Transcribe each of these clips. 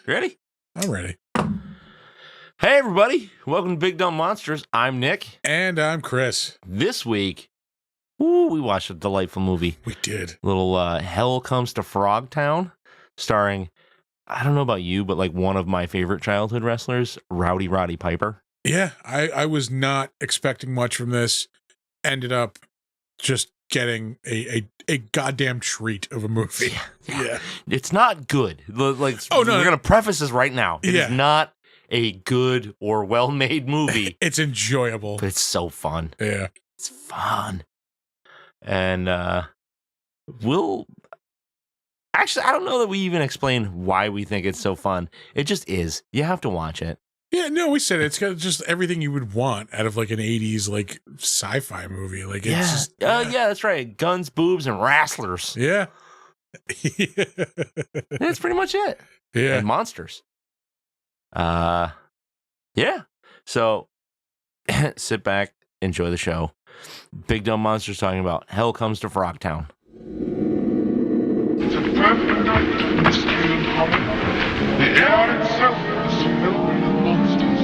Ready? I'm ready. Hey, everybody. Welcome to Big Dumb Monsters. I'm Nick. And I'm Chris. This week, we watched a delightful movie. We did. Little Hell Comes to Frogtown, starring, I don't know about you, but like one of my favorite childhood wrestlers, Rowdy Roddy Piper. Yeah, I was not expecting much from this. Ended up just getting a goddamn treat of a movie. Yeah. It's not good. Like, we're going to preface this right now. It is not a good or well-made movie. It's enjoyable. But it's so fun. Yeah. It's fun. And we'll... Actually, I don't know that we even explain why we think it's so fun. It just is. You have to watch it. Yeah, no, we said it's got just everything you would want out of like an 80s like sci-fi movie. Like it's just yeah, that's right. Guns, boobs, and wrestlers. Yeah. That's pretty much it. Yeah. And monsters. Yeah. So sit back, enjoy the show. Big Dumb Monsters talking about Hell Comes to Frogtown. It's a perfect night for mystery and horror. The air itself is filled with monsters.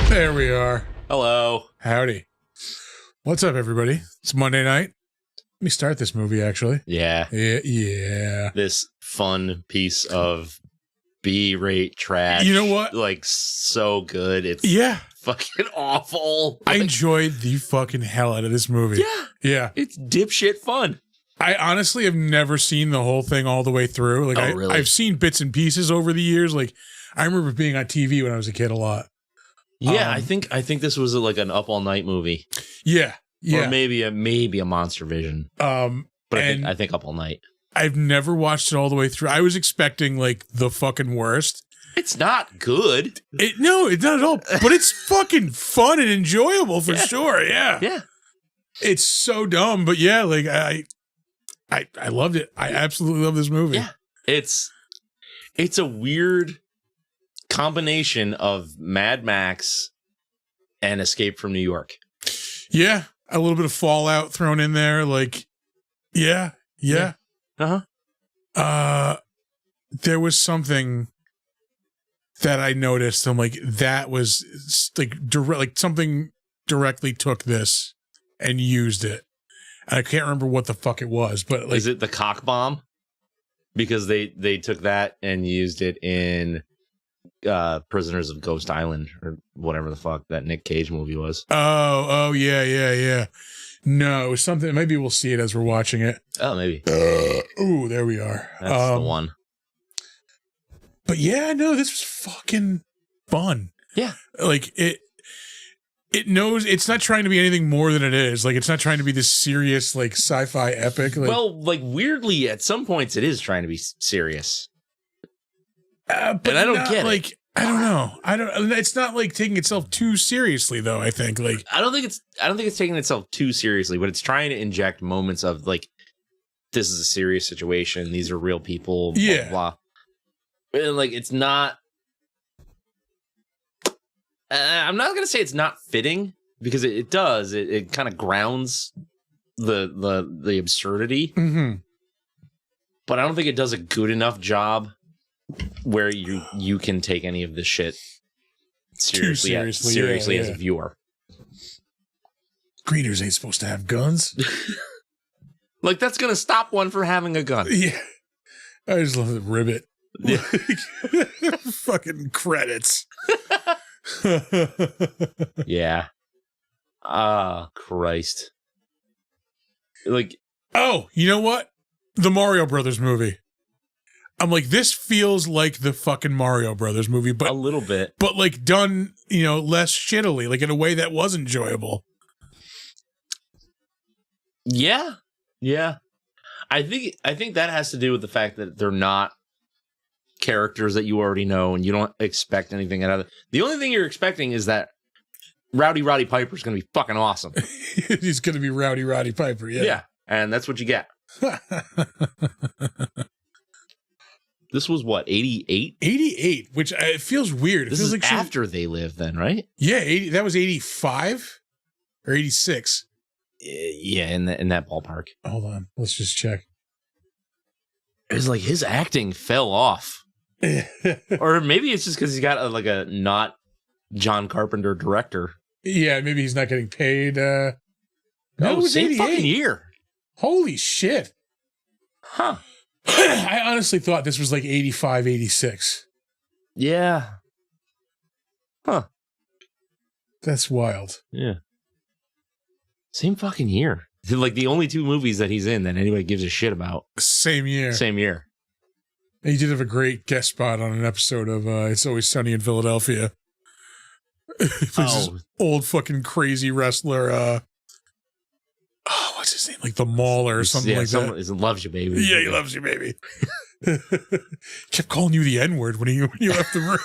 There we are. Hello. Howdy. What's up, everybody? It's Monday night. Let me start this movie, actually. Yeah. Yeah. This fun piece of B-rate trash. You know what? Like, so good. It's fucking awful. I enjoyed the fucking hell out of this movie. Yeah. Yeah. It's dipshit fun. I honestly have never seen the whole thing all the way through. Like, really? I've seen bits and pieces over the years. Like, I remember being on TV when I was a kid a lot. Yeah, I think this was like an up all night movie. Yeah. Or maybe a Monster Vision. But I think up all night. I've never watched it all the way through. I was expecting like the fucking worst. It's not good. No, it's not at all. But it's fucking fun and enjoyable for sure. Yeah. Yeah. It's so dumb, but yeah, like I loved it. I absolutely love this movie. Yeah. It's a weird combination of Mad Max and Escape from New York. Yeah. A little bit of Fallout thrown in there. Like, yeah. Uh-huh. There was something that I noticed. I'm like, that was like something directly took this and used it. And I can't remember what the fuck it was, but like, is it the cock bomb? Because they took that and used it in Prisoners of Ghost Island or whatever the fuck that Nick Cage movie was. Oh, yeah. No, it was something. Maybe we'll see it as we're watching it. Oh, maybe. Ooh, there we are. That's the one. But yeah, no, this was fucking fun. Yeah. Like it knows it's not trying to be anything more than it is. Like it's not trying to be this serious, like sci-fi epic. Like, well, like weirdly, at some points it is trying to be serious. But and I don't get like, it. I don't know. It's not like taking itself too seriously, though. I think like I don't think it's taking itself too seriously, but it's trying to inject moments of like, this is a serious situation. These are real people. Blah, yeah. Blah. And like, it's not. I'm not gonna say it's not fitting because it does. It kind of grounds the absurdity. Mm-hmm. But I don't think it does a good enough job where you can take any of this shit seriously as a viewer. Greeners ain't supposed to have guns. Like, that's going to stop one from having a gun. Yeah. I just love the ribbit. Yeah. Fucking credits. Yeah. Ah, Christ. Like, oh, you know what? The Mario Brothers movie. I'm like, this feels like the fucking Mario Brothers movie, but a little bit. But like done, less shittily, like in a way that was enjoyable. Yeah. Yeah. I think that has to do with the fact that they're not characters that you already know and you don't expect anything out of it. The only thing you're expecting is that Rowdy Roddy Piper is going to be fucking awesome. He's going to be Rowdy Roddy Piper, yeah. Yeah, and that's what you get. This was what, 88? 88, which it feels weird. This feels is like after They Live then, right? Yeah, 80, that was 85 or 86. Yeah, in that ballpark. Hold on, let's just check. It was like his acting fell off. Or maybe it's just because he's got a not John Carpenter director. Yeah, maybe he's not getting paid. No, it was same 88. fucking year. Holy shit. Huh. I honestly thought this was like 85, 86. Yeah. Huh. That's wild. Yeah. Same fucking year. Like the only two movies that he's in that anybody gives a shit about. Same year. Same year. He did have a great guest spot on an episode of It's Always Sunny in Philadelphia. This old fucking crazy wrestler. What's his name? Like the Mauler or something like that. He loves you, baby. Yeah, he loves you, baby. Kept calling you the N-word when you left the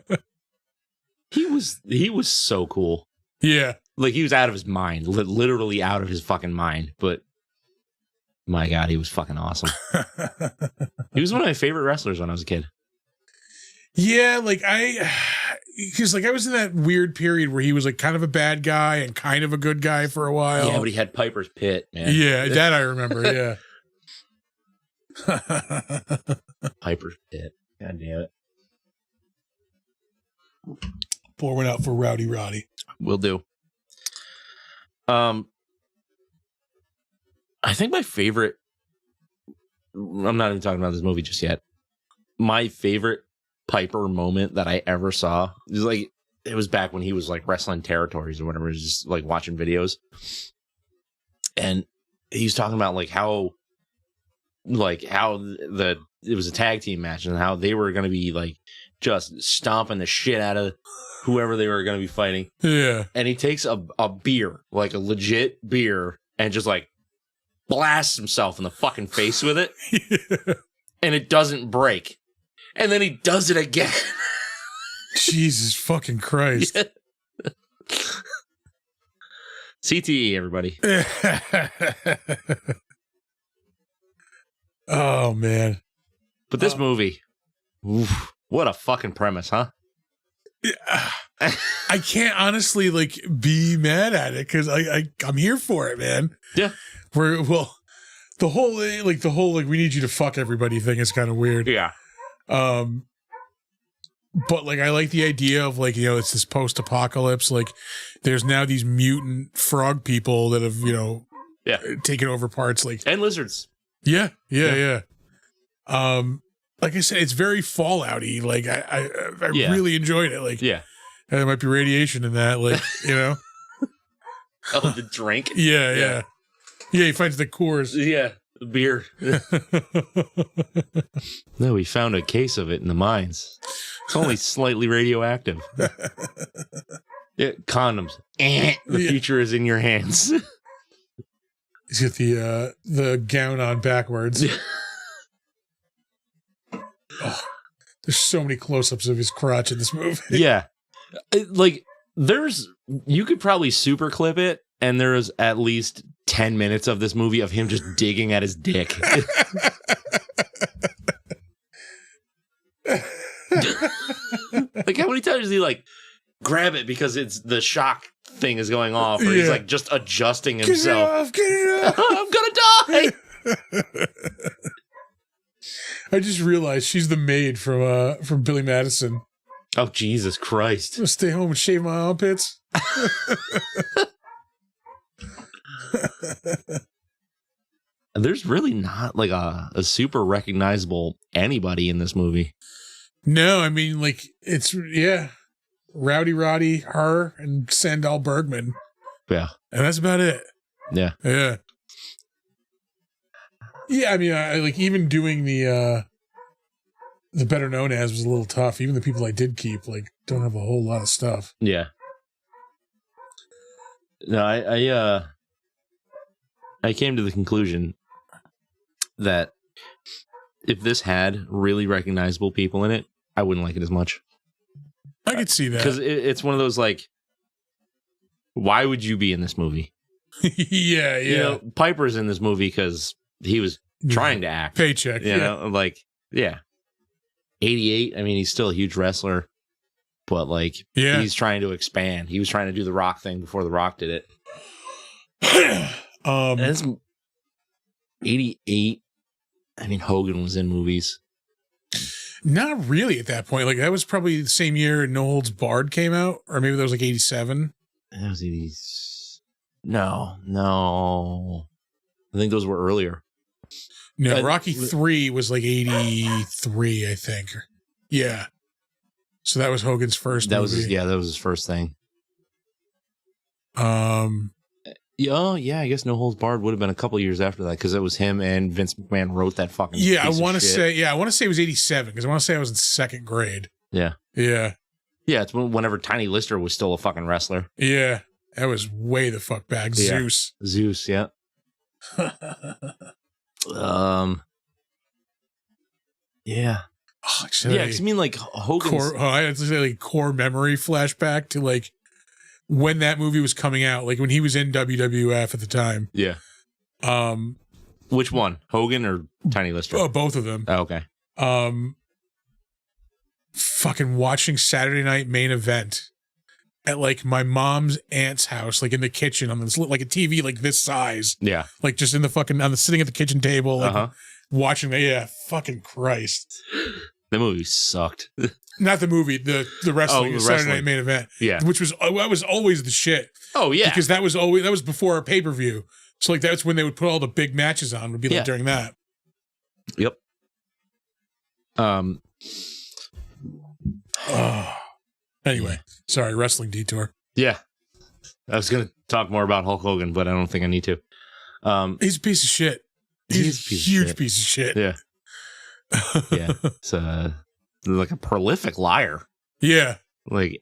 room. He was so cool. Yeah. Like he was out of his mind, literally out of his fucking mind. But my God, he was fucking awesome. He was one of my favorite wrestlers when I was a kid. Yeah, because I was in that weird period where he was like kind of a bad guy and kind of a good guy for a while. Yeah, but he had Piper's Pit, man. Yeah, that I remember. Yeah. Piper's Pit. God damn it. Pour one out for Rowdy Roddy. Will do. I think my favorite. I'm not even talking about this movie just yet. My favorite Piper moment that I ever saw is it was back when he was like wrestling territories or whatever, just like watching videos, and he's talking about how it was a tag team match and how they were going to be like just stomping the shit out of whoever they were going to be fighting. Yeah, and he takes a beer, like a legit beer, and just like blasts himself in the fucking face with it, yeah. And it doesn't break. And then he does it again. Jesus fucking Christ. Yeah. CTE, everybody. Oh, man. But this movie, oof, what a fucking premise, huh? I can't honestly be mad at it because I'm here for it, man. Yeah. The whole we need you to fuck everybody thing is kind of weird. Yeah. But I like the idea of it's this post-apocalypse. There's now these mutant frog people that have taken over parts and lizards. Yeah. Like I said, it's very Fallout-y. I really enjoyed it. Yeah, there might be radiation in that. Oh, the drink. Yeah. He finds the cores. Yeah. Beer. No, we found a case of it in the mines. It's only slightly radioactive. Yeah, condoms. The future is in your hands. He's got the gown on backwards. Oh, there's so many close-ups of his crotch in this movie. Yeah. You could probably super clip it, and there's at least 10 minutes of this movie of him just digging at his dick. How many times does he grab it because the shock thing is going off, or he's just adjusting himself? Get it off. I'm gonna die. I just realized she's the maid from Billy Madison. Oh, Jesus Christ. I'm gonna stay home and shave my armpits. There's really not like a super recognizable anybody in this movie. No, I mean, like, it's, Rowdy Roddy, her, and Sandal Bergman. Yeah. And that's about it. Yeah. Yeah. Yeah, I mean, I like, even doing the better known as was a little tough. Even the people I did keep, like, don't have a whole lot of stuff. Yeah. No, I came to the conclusion that if this had really recognizable people in it, I wouldn't like it as much. I could see that. Because it's one of those, like, why would you be in this movie? Yeah. You know, Piper's in this movie because he was trying to act. Paycheck. You know, like, yeah. 88, I mean, he's still a huge wrestler, but, like, he's trying to expand. He was trying to do the Rock thing before the Rock did it. And it's 88. I mean, Hogan was in movies. Not really at that point. Like, that was probably the same year No Holds Barred came out, or maybe that was like 87. That was 80. No. I think those were earlier. No, Rocky 3 was like 83, I think. Yeah. So that was Hogan's first movie. That was his first thing. Yeah, I guess No Holds Barred would have been a couple years after that because it was him and Vince McMahon wrote that fucking. Yeah, I want to say it was 87 because I want to say I was in second grade. Yeah. Yeah. Yeah, it's whenever Tiny Lister was still a fucking wrestler. Yeah, that was way the fuck back. Yeah. Zeus, yeah. Yeah. Oh, yeah, because I mean, like, Hogan's... I had to say, like, core memory flashback to, like, when that movie was coming out, like, when he was in WWF at the time. Yeah. Which one? Hogan or Tiny Lister? Oh, both of them. Oh, okay. Fucking watching Saturday Night Main Event at, like, my mom's aunt's house, like, in the kitchen on this, like, a TV, like, this size. Yeah. Like, just in the fucking, sitting at the kitchen table, like, watching that. Yeah, fucking Christ. The movie sucked. Not the movie, the wrestling, Saturday Night Main Event. Yeah. Which was always the shit. Oh, yeah. Because that was before our pay-per-view. So, like, that's when they would put all the big matches on, would be like during that. Yep. Anyway, sorry, wrestling detour. Yeah. I was going to talk more about Hulk Hogan, but I don't think I need to. He's a piece of shit. He's a huge piece of shit. Yeah. Yeah. It's like a prolific liar. Yeah. Like,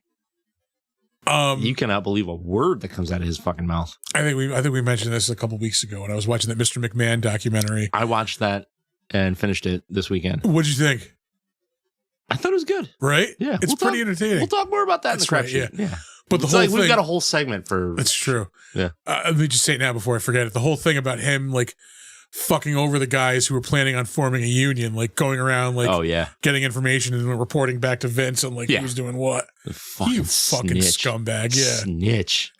you cannot believe a word that comes out of his fucking mouth. I think we mentioned this a couple weeks ago when I was watching that Mr. McMahon documentary. I watched that and finished it this weekend. What'd you think? I thought it was good. Right? Yeah. It's pretty entertaining. We'll talk more about that in the crap sheet. Yeah. But the whole thing, we've got a whole segment for. That's true. Yeah. Let me just say it now before I forget it. The whole thing about him, like, fucking over the guys who were planning on forming a union, like going around, like, getting information and reporting back to Vince and like who's doing what. You fucking scumbag. Yeah. Snitch.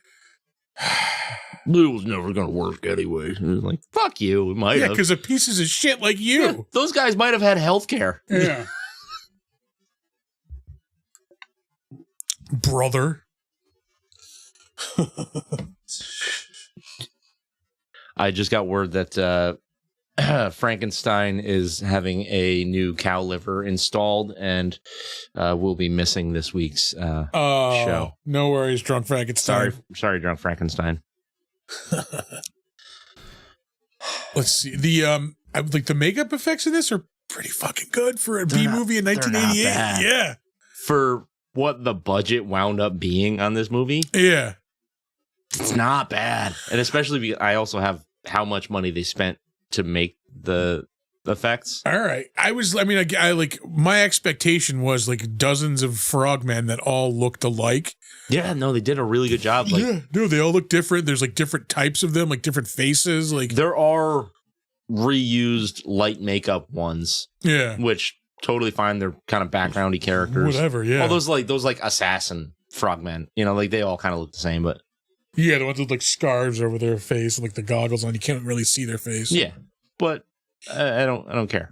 It was never going to work anyway. It was like, fuck you. We might have. Yeah, because of pieces of shit like you. Yeah, those guys might have had health care. Yeah. Brother. I just got word that Frankenstein is having a new cow liver installed and will be missing this week's show. No worries, Drunk Frankenstein. Sorry, Drunk Frankenstein. Let's see. The makeup effects in this are pretty fucking good for a B movie in 1988. Yeah. For what the budget wound up being on this movie. Yeah. It's not bad. And especially because I also have how much money they spent to make the effects. All right. I like, my expectation was like dozens of frogmen that all looked alike. Yeah, no, they did a really good job. Like, yeah, no, they all look different. There's like different types of them, like different faces. Like, there are reused light makeup ones. Yeah. Which totally fine. They're kind of backgroundy characters. Whatever, yeah. All those like assassin frogmen. You know, like they all kind of look the same, but yeah, the ones with like scarves over their face and like the goggles on, you can't really see their face. Yeah. But I don't care.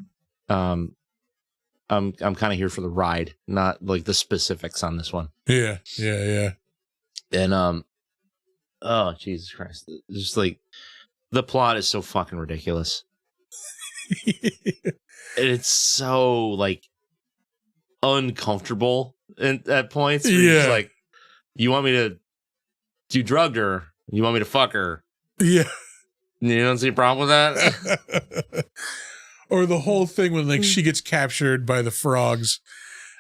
I'm kind of here for the ride, not like the specifics on this one. Yeah. And oh Jesus Christ, it's just like the plot is so fucking ridiculous. It's so like uncomfortable at points. Where you're just like, you want me to? You drugged her. You want me to fuck her? Yeah. You don't see a problem with that? Or the whole thing when like she gets captured by the frogs,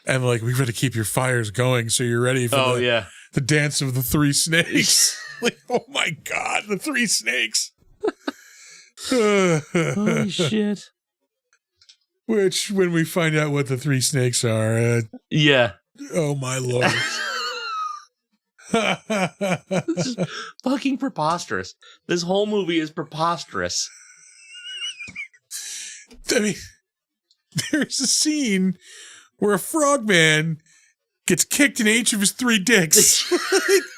and like we've got to keep your fires going so you're ready for the dance of the three snakes. Like, oh my god, the three snakes. Holy shit. Which, when we find out what the three snakes are, oh my lord. This is fucking preposterous. This whole movie is preposterous. I mean, there's a scene where a frogman gets kicked in each of his three dicks.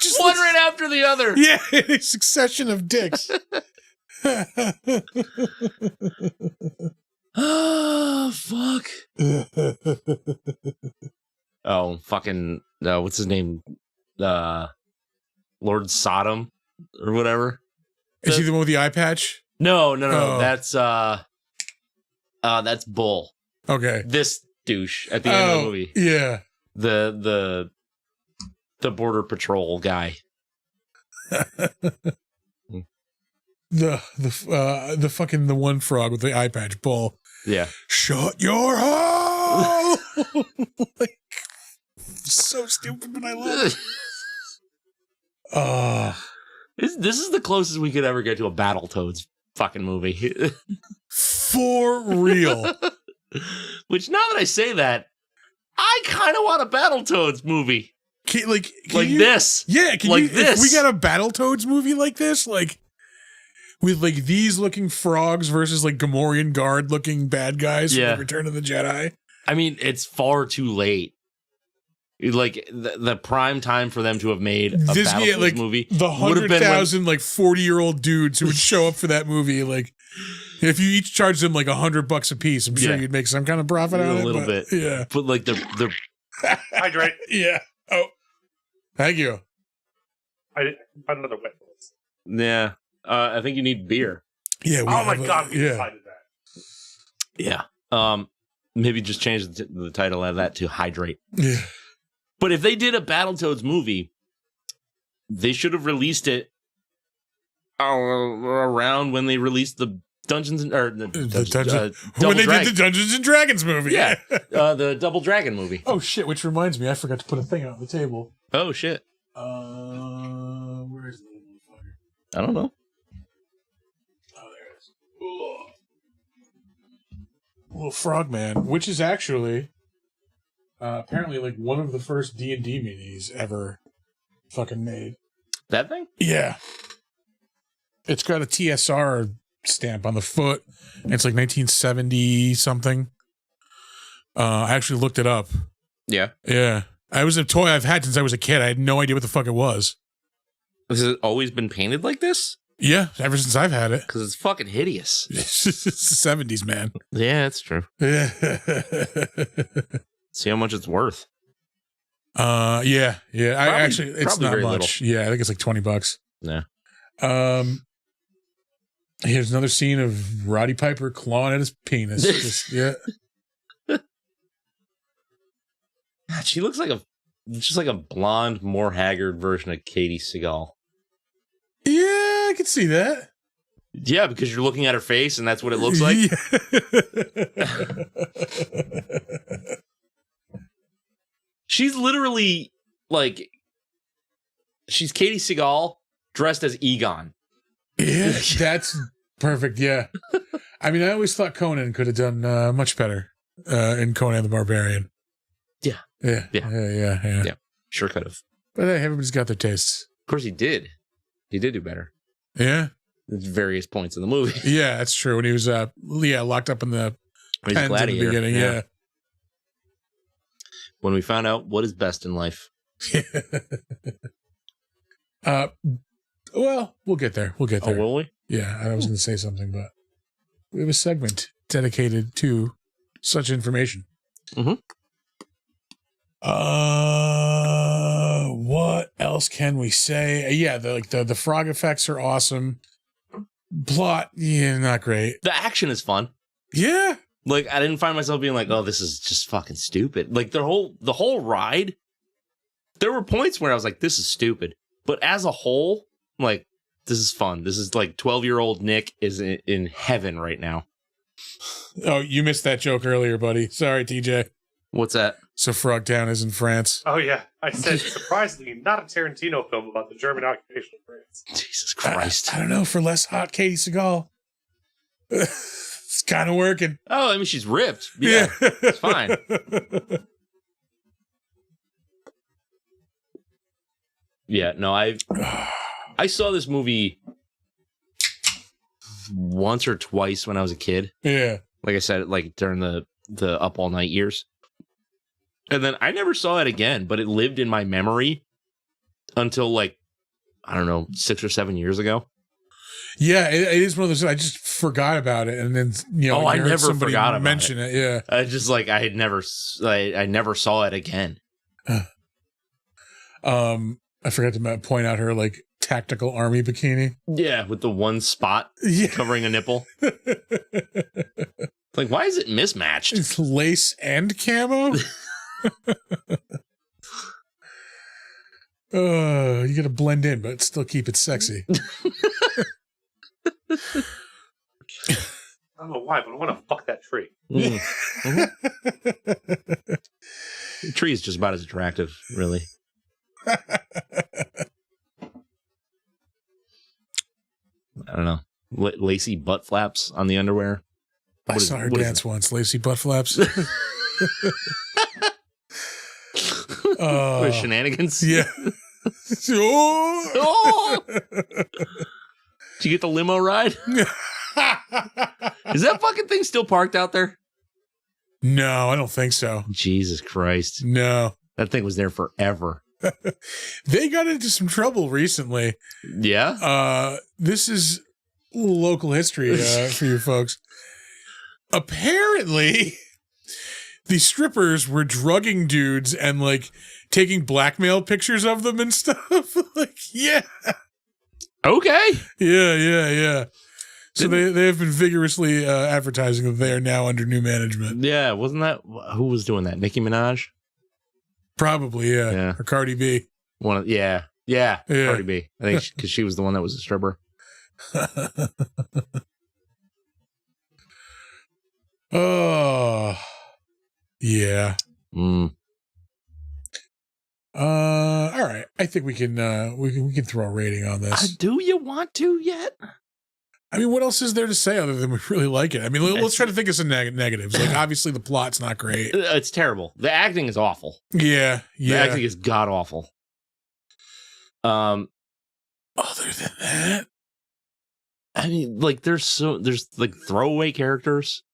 Just one right after the other. Yeah, a succession of dicks. Oh, fuck. Oh, fucking, what's his name? Lord Sodom or whatever. Is he the one with the eye patch? No. That's Bull. Okay. This douche at the end of the movie. Yeah. The border patrol guy. The fucking the one frog with the eye patch, Bull. Yeah. Shut your hole. Like, so stupid, but I love it. This is the closest we could ever get to a Battletoads fucking movie. For real. Which, now that I say that, I kind of want a Battletoads movie. Can this. Yeah, this. If we got a Battletoads movie like this, like with like these looking frogs versus like Gamorrean guard looking bad guys from Return of the Jedi. I mean, it's far too late. Like the prime time for them to have made a Battletoads movie. The 100,000 like 40-year-old dudes who would show up for that movie. Like, if you each charged them like $100 a piece, I'm sure you'd make some kind of profit out of it. A little bit. Yeah. But like the hydrate. Yeah. Oh, thank you. I found another wet place. Yeah. I think you need beer. Yeah. Oh my god, we decided that. Yeah. Maybe just change the title of that to Hydrate. Yeah. But if they did a Battletoads movie, they should have released it around when they released the Dungeons and when they did the Dungeons and Dragons movie. Yeah. The Double Dragon movie. Oh shit! Which reminds me, I forgot to put a thing out on the table. Oh shit! Where is the motherfucker? I don't know. Oh, there it is. Little Frogman, which is actually apparently like one of the first D&D minis ever fucking made. That thing? Yeah. It's got a TSR stamp on the foot. And it's like 1970 something. I actually looked it up. Yeah. Yeah. It was a toy I've had since I was a kid. I had no idea what the fuck it was. Has it always been painted like this? Yeah, ever since I've had it. Because it's fucking hideous. It's the 70s, man. Yeah, that's true. Yeah. See how much it's worth. Yeah. It's not much. Little. Yeah, I think it's like $20. Yeah. Here's another scene of Roddy Piper clawing at his penis. Yeah. She looks like just like a blonde, more haggard version of Katie Seagal. Yeah, I can see that. Yeah, because you're looking at her face and that's what it looks like. Yeah. She's literally like, she's Katie Seagal dressed as Egon. Yeah, that's perfect. Yeah. I mean, I always thought Conan could have done much better in Conan the Barbarian. Yeah. Sure could have. But hey, everybody's got their tastes. Of course he did. He did do better. Yeah. At various points in the movie. Yeah, that's true. When he was locked up in the He's pens at the beginning. Yeah. When we found out what is best in life. Well, we'll get there. Oh, will we? Yeah, I was going to say something, but we have a segment dedicated to such information. Mm-hmm. What else can we say? Yeah, the frog effects are awesome. Plot, yeah, not great. The action is fun. Yeah. Like, I didn't find myself being like, oh, this is just fucking stupid. Like, the whole ride, there were points where I was like, this is stupid. But as a whole, like, this is fun. This is like 12-year-old Nick is in heaven right now. Oh, you missed that joke earlier, buddy. Sorry, TJ. What's that? So Frogtown is in France. Oh, yeah. I said, surprisingly, not a Tarantino film about the German occupation of France. Jesus Christ. I don't know, for less hot Katie Seagal. It's kind of working. Oh, I mean, she's ripped. Yeah. It's fine. Yeah, no, I saw this movie once or twice when I was a kid. Yeah. Like I said, like during the Up All Night years. And then I never saw it again, but it lived in my memory until like, I don't know, 6 or 7 years ago. Yeah, it is one of those. I just forgot about it, and then I never somebody forgot about mention it. Yeah, I just like I never saw it again. I forgot to point out her like tactical army bikini. Yeah, with the one spot covering a nipple. Like, why is it mismatched? It's lace and camo. You gotta blend in, but still keep it sexy. I don't know why, but I want to fuck that tree. Mm-hmm. The tree is just about as attractive, really. I don't know. Lacy butt flaps on the underwear. I saw her dance once. Lacy butt flaps. With shenanigans? Yeah. Oh! Did you get the limo ride? Is that fucking thing still parked out there? No, I don't think so. Jesus Christ. No. That thing was there forever. They got into some trouble recently. Yeah? This is local history for you folks. Apparently, the strippers were drugging dudes and like taking blackmail pictures of them and stuff. Like, yeah. Okay. Yeah. So they have been vigorously advertising that they are now under new management. Yeah, wasn't that who was doing that? Nicki Minaj? Probably, yeah. Or Cardi B. Yeah, Cardi B. I think because she was the one that was a stripper. Oh, yeah. All right. I think we can throw a rating on this. Do you want to yet? I mean, what else is there to say other than we really like it? I mean, let's try to think of some negatives. Like, obviously, the plot's not great. It's terrible. The acting is awful. Yeah. The acting is god awful. Other than that, I mean, like, there's like throwaway characters.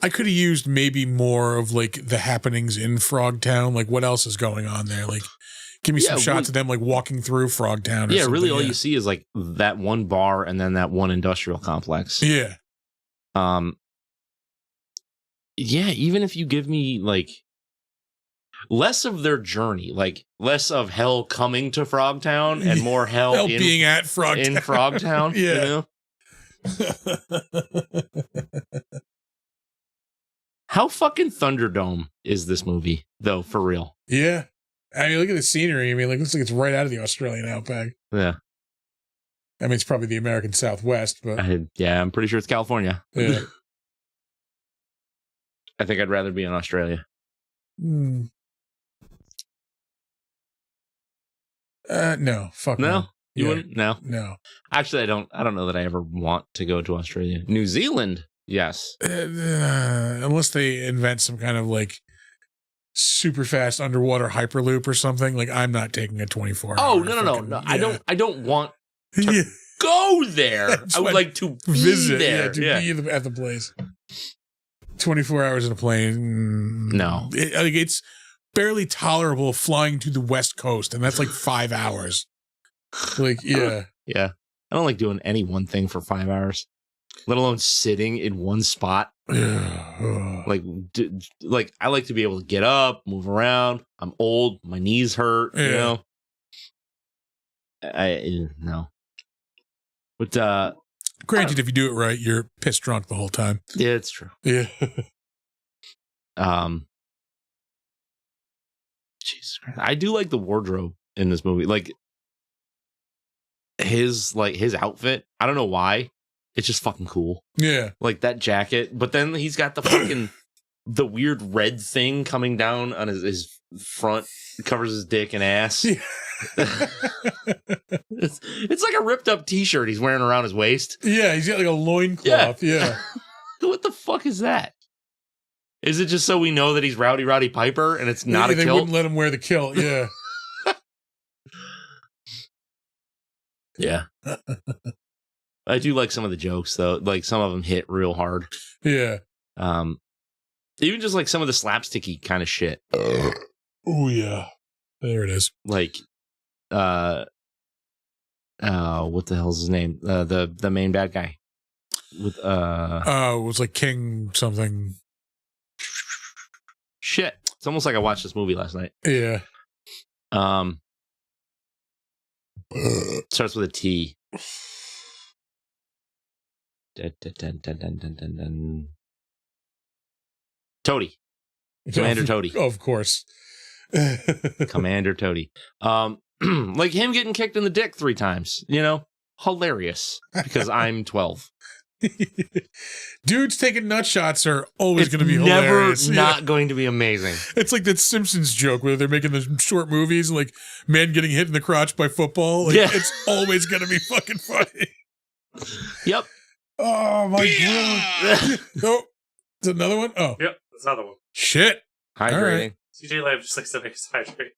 I could have used maybe more of like the happenings in Frogtown. Like, what else is going on there? Like, give me some shots of them like walking through Frogtown. Or really, all you see is like that one bar and then that one industrial complex. Yeah. Yeah. Even if you give me like less of their journey, like less of hell coming to Frogtown and more hell being at Frogtown. In Frogtown. Yeah. You know? How fucking Thunderdome is this movie, though, for real? Yeah. I mean, look at the scenery. I mean, like, it looks like it's right out of the Australian outback. Yeah. I mean, it's probably the American Southwest, but... I'm pretty sure it's California. Yeah. I think I'd rather be in Australia. No. Fuck no. You wouldn't? No. No. Actually, I don't know that I ever want to go to Australia. New Zealand, yes. Unless they invent some kind of like super fast underwater hyperloop or something. Like, I'm not taking a 24 hour. Oh, no. Yeah. I don't want to go there. I would like to visit there. Be at the place. 24 hours in a plane. No. It's barely tolerable flying to the West Coast, and that's like 5 hours. Like, yeah. Yeah. I don't like doing any one thing for 5 hours, let alone sitting in one spot Like, I like to be able to get up, move around. I'm old. My knees hurt. You know. No. But granted, if you do it right, you're piss drunk the whole time. Yeah, it's true. Yeah. Jesus Christ. I do like the wardrobe in this movie. Like his outfit. I don't know why. It's just fucking cool. Yeah. Like that jacket. But then he's got the fucking the weird red thing coming down on his front. It covers his dick and ass. Yeah. It's like a ripped up t-shirt he's wearing around his waist. Yeah, he's got like a loincloth. Yeah. What the fuck is that? Is it just so we know that he's Rowdy Roddy Piper and it's not a kilt? They wouldn't let him wear the kilt. Yeah. Yeah. I do like some of the jokes though. Like some of them hit real hard. Yeah. Even just like some of the slapsticky kind of shit. Oh yeah. There it is. Like what the hell's his name? The main bad guy. With it was like King something. Shit. It's almost like I watched this movie last night. Yeah. Starts with a T. Toady. Commander Toady. Of course. Commander Toady. Like him getting kicked in the dick 3 times, you know? Hilarious. Because I'm 12. Dudes taking nut shots are always going to be hilarious. Never not going to be amazing. It's like that Simpsons joke where they're making the short movies and like man getting hit in the crotch by football. Like, it's always going to be fucking funny. Yep. Oh my god. Oh, is it another one? Oh. Yep, that's another one. Shit. Hydrating. Right. CJ Live just likes to make us hydrate.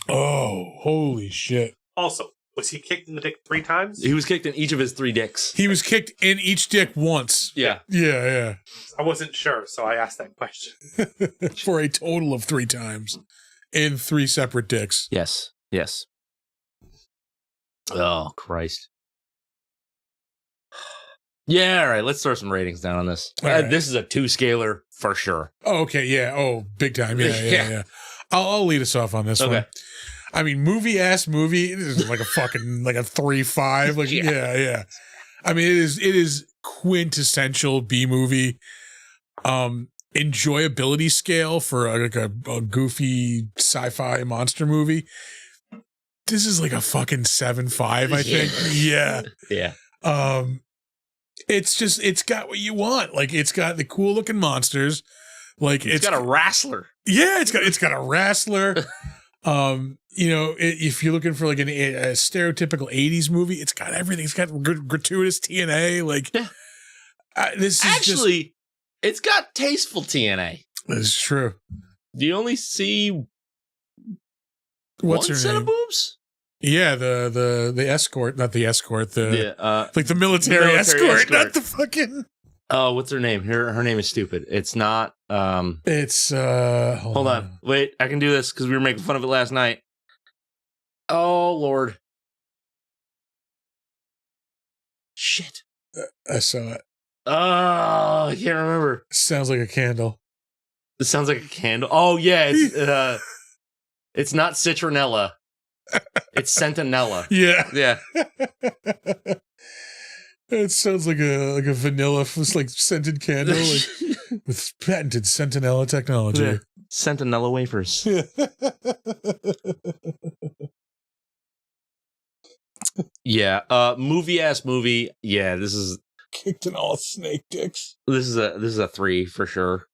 Oh, holy shit. Also, was he kicked in the dick 3 times? He was kicked in each of his 3 dicks. He was kicked in each dick once. Yeah. Yeah. I wasn't sure, so I asked that question. For a total of 3 times in 3 separate dicks. Yes. Oh, Christ. Yeah, all right. Let's throw some ratings down on this. Right. This is a 2-scaler for sure. Oh, okay. Yeah. Oh, big time. Yeah. I'll lead us off on this one. I mean, movie-ass movie. This is like a fucking like a 3.5. Like yeah. I mean, it is quintessential B movie. Enjoyability scale for like a goofy sci-fi monster movie. This is like a fucking 7.5, I think. Yeah. It's got what you want. Like it's got the cool looking monsters. Like it's got a wrestler. Yeah, it's got a wrestler. You know, if you're looking for like a stereotypical 80s movie, it's got everything. It's got gratuitous TNA. Like this is actually, it's got tasteful TNA. This is true. Do you only see what's one her set name? of boobs? Yeah, the escort, not the escort, like the military escort, not the fucking. Oh, what's her name? Her name is stupid. It's not. It's Hold on. Wait, I can do this because we were making fun of it last night. Oh Lord. Shit. I saw it. Oh, I can't remember. Sounds like a candle. It sounds like a candle. Oh yeah, it's not citronella. It's sentinella. Yeah. It sounds like a vanilla, like scented candle, like with patented sentinella technology. Yeah. Sentinella wafers. Yeah. Movie-ass movie. Yeah, this is kicked in all snake dicks. This is a 3 for sure.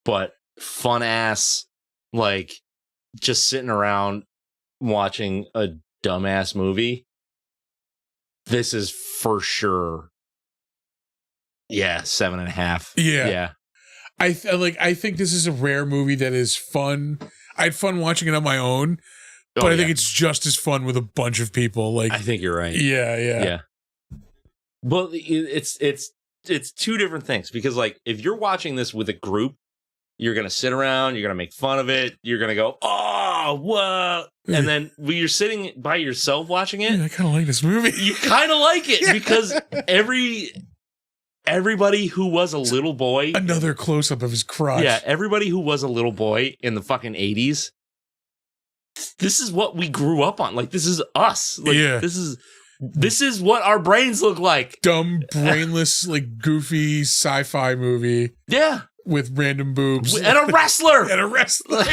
But fun ass, like just sitting around watching a dumbass movie. This is for sure. Yeah, 7.5. Yeah. I think this is a rare movie that is fun. I had fun watching it on my own, but I think it's just as fun with a bunch of people. Like I think you're right. Yeah. Well, it's 2 different things because like if you're watching this with a group, you're gonna sit around, you're gonna make fun of it, you're gonna go, oh oh, what? And then when you're sitting by yourself watching it, I kind of like this movie. you kind of like it because everybody who was a little boy, Another close up of his crotch. yeah, everybody who was a little boy in the fucking 80s, this is what we grew up on. Like, this is us. Like, Yeah. this is what our brains look like. Dumb, brainless, like goofy sci-fi movie Yeah. with random boobs And a wrestler. and a wrestler.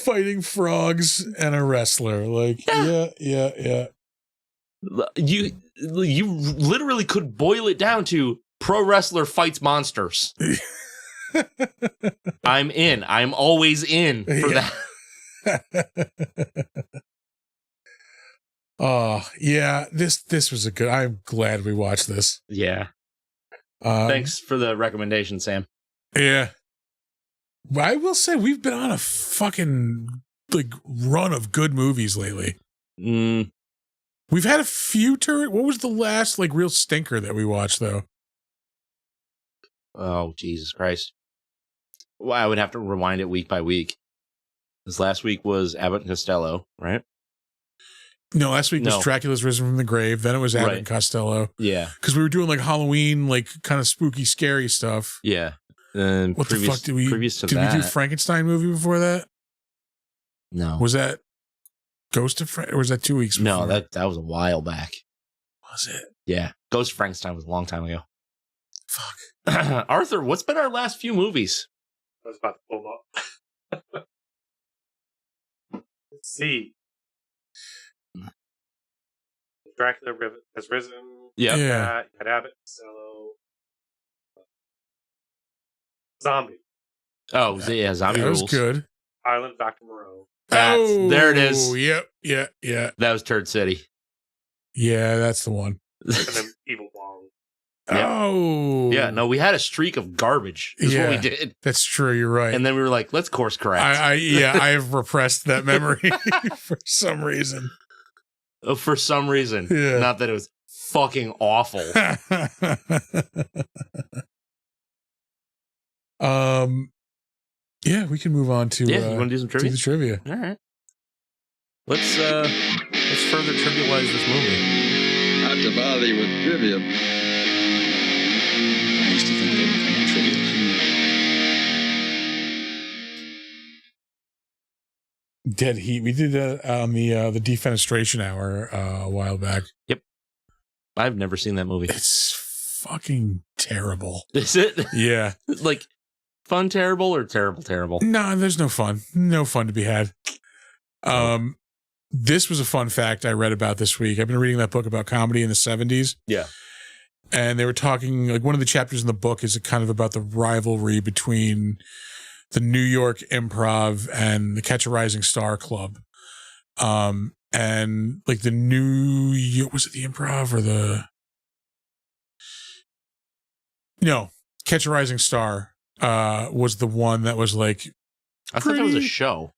Fighting frogs and a wrestler. Like, yeah. You literally could boil it down to pro wrestler fights monsters. I'm in. I'm always in for that. Oh, yeah. This was a good. I'm glad we watched this. Yeah. Thanks for the recommendation, Sam. Yeah. I will say we've been on a fucking like run of good movies lately. We've had a few what was the last like real stinker that we watched though? Oh, Jesus Christ. Well, I would have to rewind it week by week. This last week was Abbott and Costello, right? No, last week was Dracula's Risen from the Grave. Then it was Abbott and Costello. Yeah. Because we were doing like Halloween, like kind of spooky, scary stuff. Yeah. And what the fuck did we we do Frankenstein movie before that? No. Was that Ghost of Frankenstein? Or was that 2 weeks before? No, that was a while back. Was it? Yeah. Ghost of Frankenstein was a long time ago. Fuck. Arthur, what's been our last few movies? I was about to pull them up. Let's see. Dracula has risen. Yep. Yeah. You had Abbott, Costello. Zombie. Oh, yeah, Zombie That Rules. was good. Island, Dr. Moreau. There it is. Yep. That was Turd City. Yeah, that's the one. And then Evil Wong. Yeah. Oh. Yeah, no, we had a streak of garbage. Is what we did. That's true. You're right. And then we were like, let's course correct. I have repressed that memory for some reason. For some reason. Yeah. Not that it was fucking awful. Yeah, we can move on to you want to do some trivia? to the trivia. All right. Let's further trivialize this movie. Not to bother you with trivia. I used to think everything was trivia. Dead Heat. We did that on the Defenestration Hour a while back. Yep. I've never seen that movie. It's fucking terrible. Is it? Yeah. Like fun terrible or terrible terrible? No, there's no fun. No fun to be had. This was a fun fact I read about this week. I've been reading that book about comedy in the 70s. Yeah. And they were talking, like one of the chapters in the book is kind of about the rivalry between the New York Improv and the Catch a Rising Star Club. And like the New York, was it the Improv or the... No, Catch a Rising Star was the one that was like... I thought that was a show.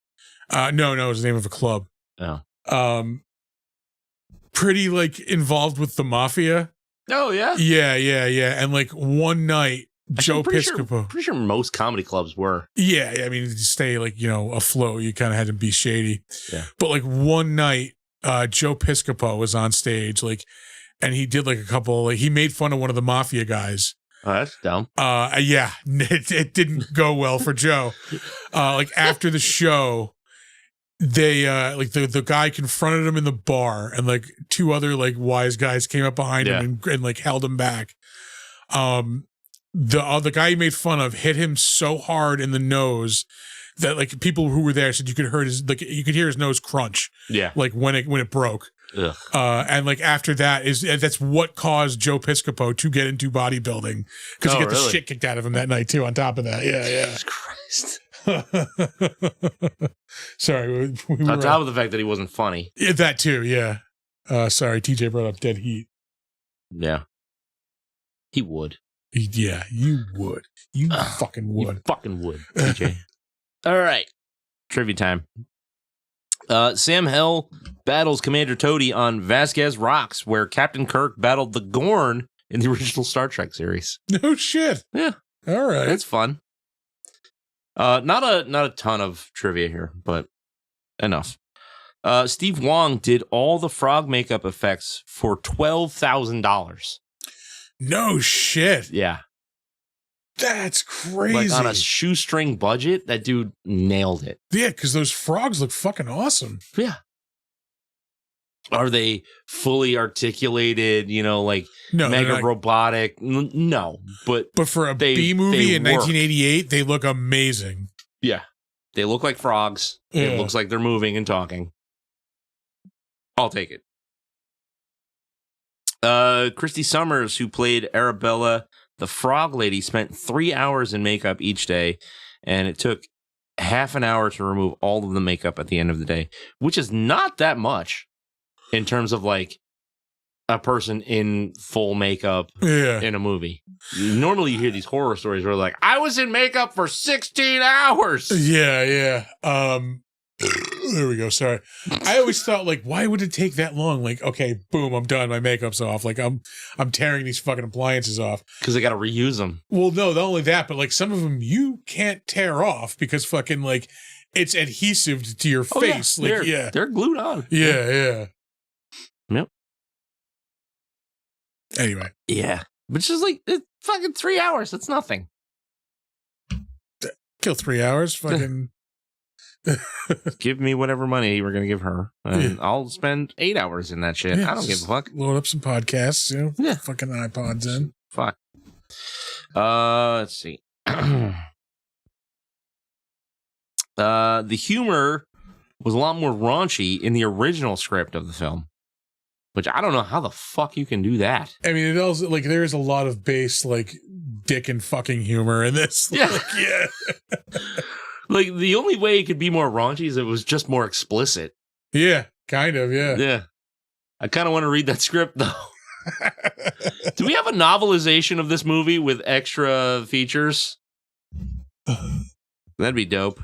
No, it was the name of a club. Oh. Pretty like involved with the mafia. Oh, yeah? Yeah. And like one night, Joe Piscopo. Pretty sure most comedy clubs were. Yeah. I mean, to stay like, afloat, you kind of had to be shady. Yeah. But like one night, Joe Piscopo was on stage, like, and he did like a couple, like, he made fun of one of the mafia guys. Oh, that's dumb. Yeah. It didn't go well for Joe. Like after the show, they like the guy confronted him in the bar, and like two other like wise guys came up behind him and like held him back. The guy he made fun of hit him so hard in the nose that like people who were there said you could hear his nose crunch. Yeah. Like when it broke. Ugh. And like after that's what caused Joe Piscopo to get into bodybuilding, because he got the shit kicked out of him that night too. On top of that, yeah. Jesus Christ. Sorry, on top of the fact that he wasn't funny. Yeah, that too, yeah. Sorry, TJ brought up Dead Heat. Yeah. He would. Yeah, you would. You fucking would. You fucking would, TJ. All right. Trivia time. Sam Hell battles Commander Toady on Vasquez Rocks, where Captain Kirk battled the Gorn in the original Star Trek series. No shit. Yeah. All right. That's fun. Not a ton of trivia here, but enough. Steve Wong did all the frog makeup effects for $12,000. No shit. Yeah. That's crazy. Like on a shoestring budget, that dude nailed it. Yeah, because those frogs look fucking awesome. Yeah. Are they fully articulated, like No, mega robotic? No, but for a they, B movie they in work. 1988, they look amazing. Yeah. They look like frogs. Yeah. It looks like they're moving and talking. I'll take it. Christy Summers, who played Arabella, the frog lady, spent 3 hours in makeup each day, and it took half an hour to remove all of the makeup at the end of the day, which is not that much in terms of like a person in full makeup in a movie. Normally you hear these horror stories where like, I was in makeup for 16 hours. Yeah. There we go. Sorry. I always thought like, why would it take that long? Like, okay, boom, I'm done. My makeup's off. Like I'm tearing these fucking appliances off. Because they got to reuse them. Well, no, not only that, but like some of them you can't tear off because fucking like it's adhesive to your face. Yeah. Like, they're glued on. Yeah. Yep. Anyway. Yeah. But it's just like, it's fucking 3 hours. That's nothing. Kill 3 hours. Fucking. Give me whatever money we're going to give her. And I'll spend 8 hours in that shit. I don't give a fuck. Load up some podcasts, fucking iPods in. Fuck. Let's see. The humor was a lot more raunchy in the original script of the film, which I don't know how the fuck you can do that. I mean, it also like there is a lot of base like dick and fucking humor in this. Yeah. Like, yeah. Like the only way it could be more raunchy is it was just more explicit. Yeah, kind of. Yeah. Yeah. I kind of want to read that script though. Do we have a novelization of this movie with extra features? That'd be dope.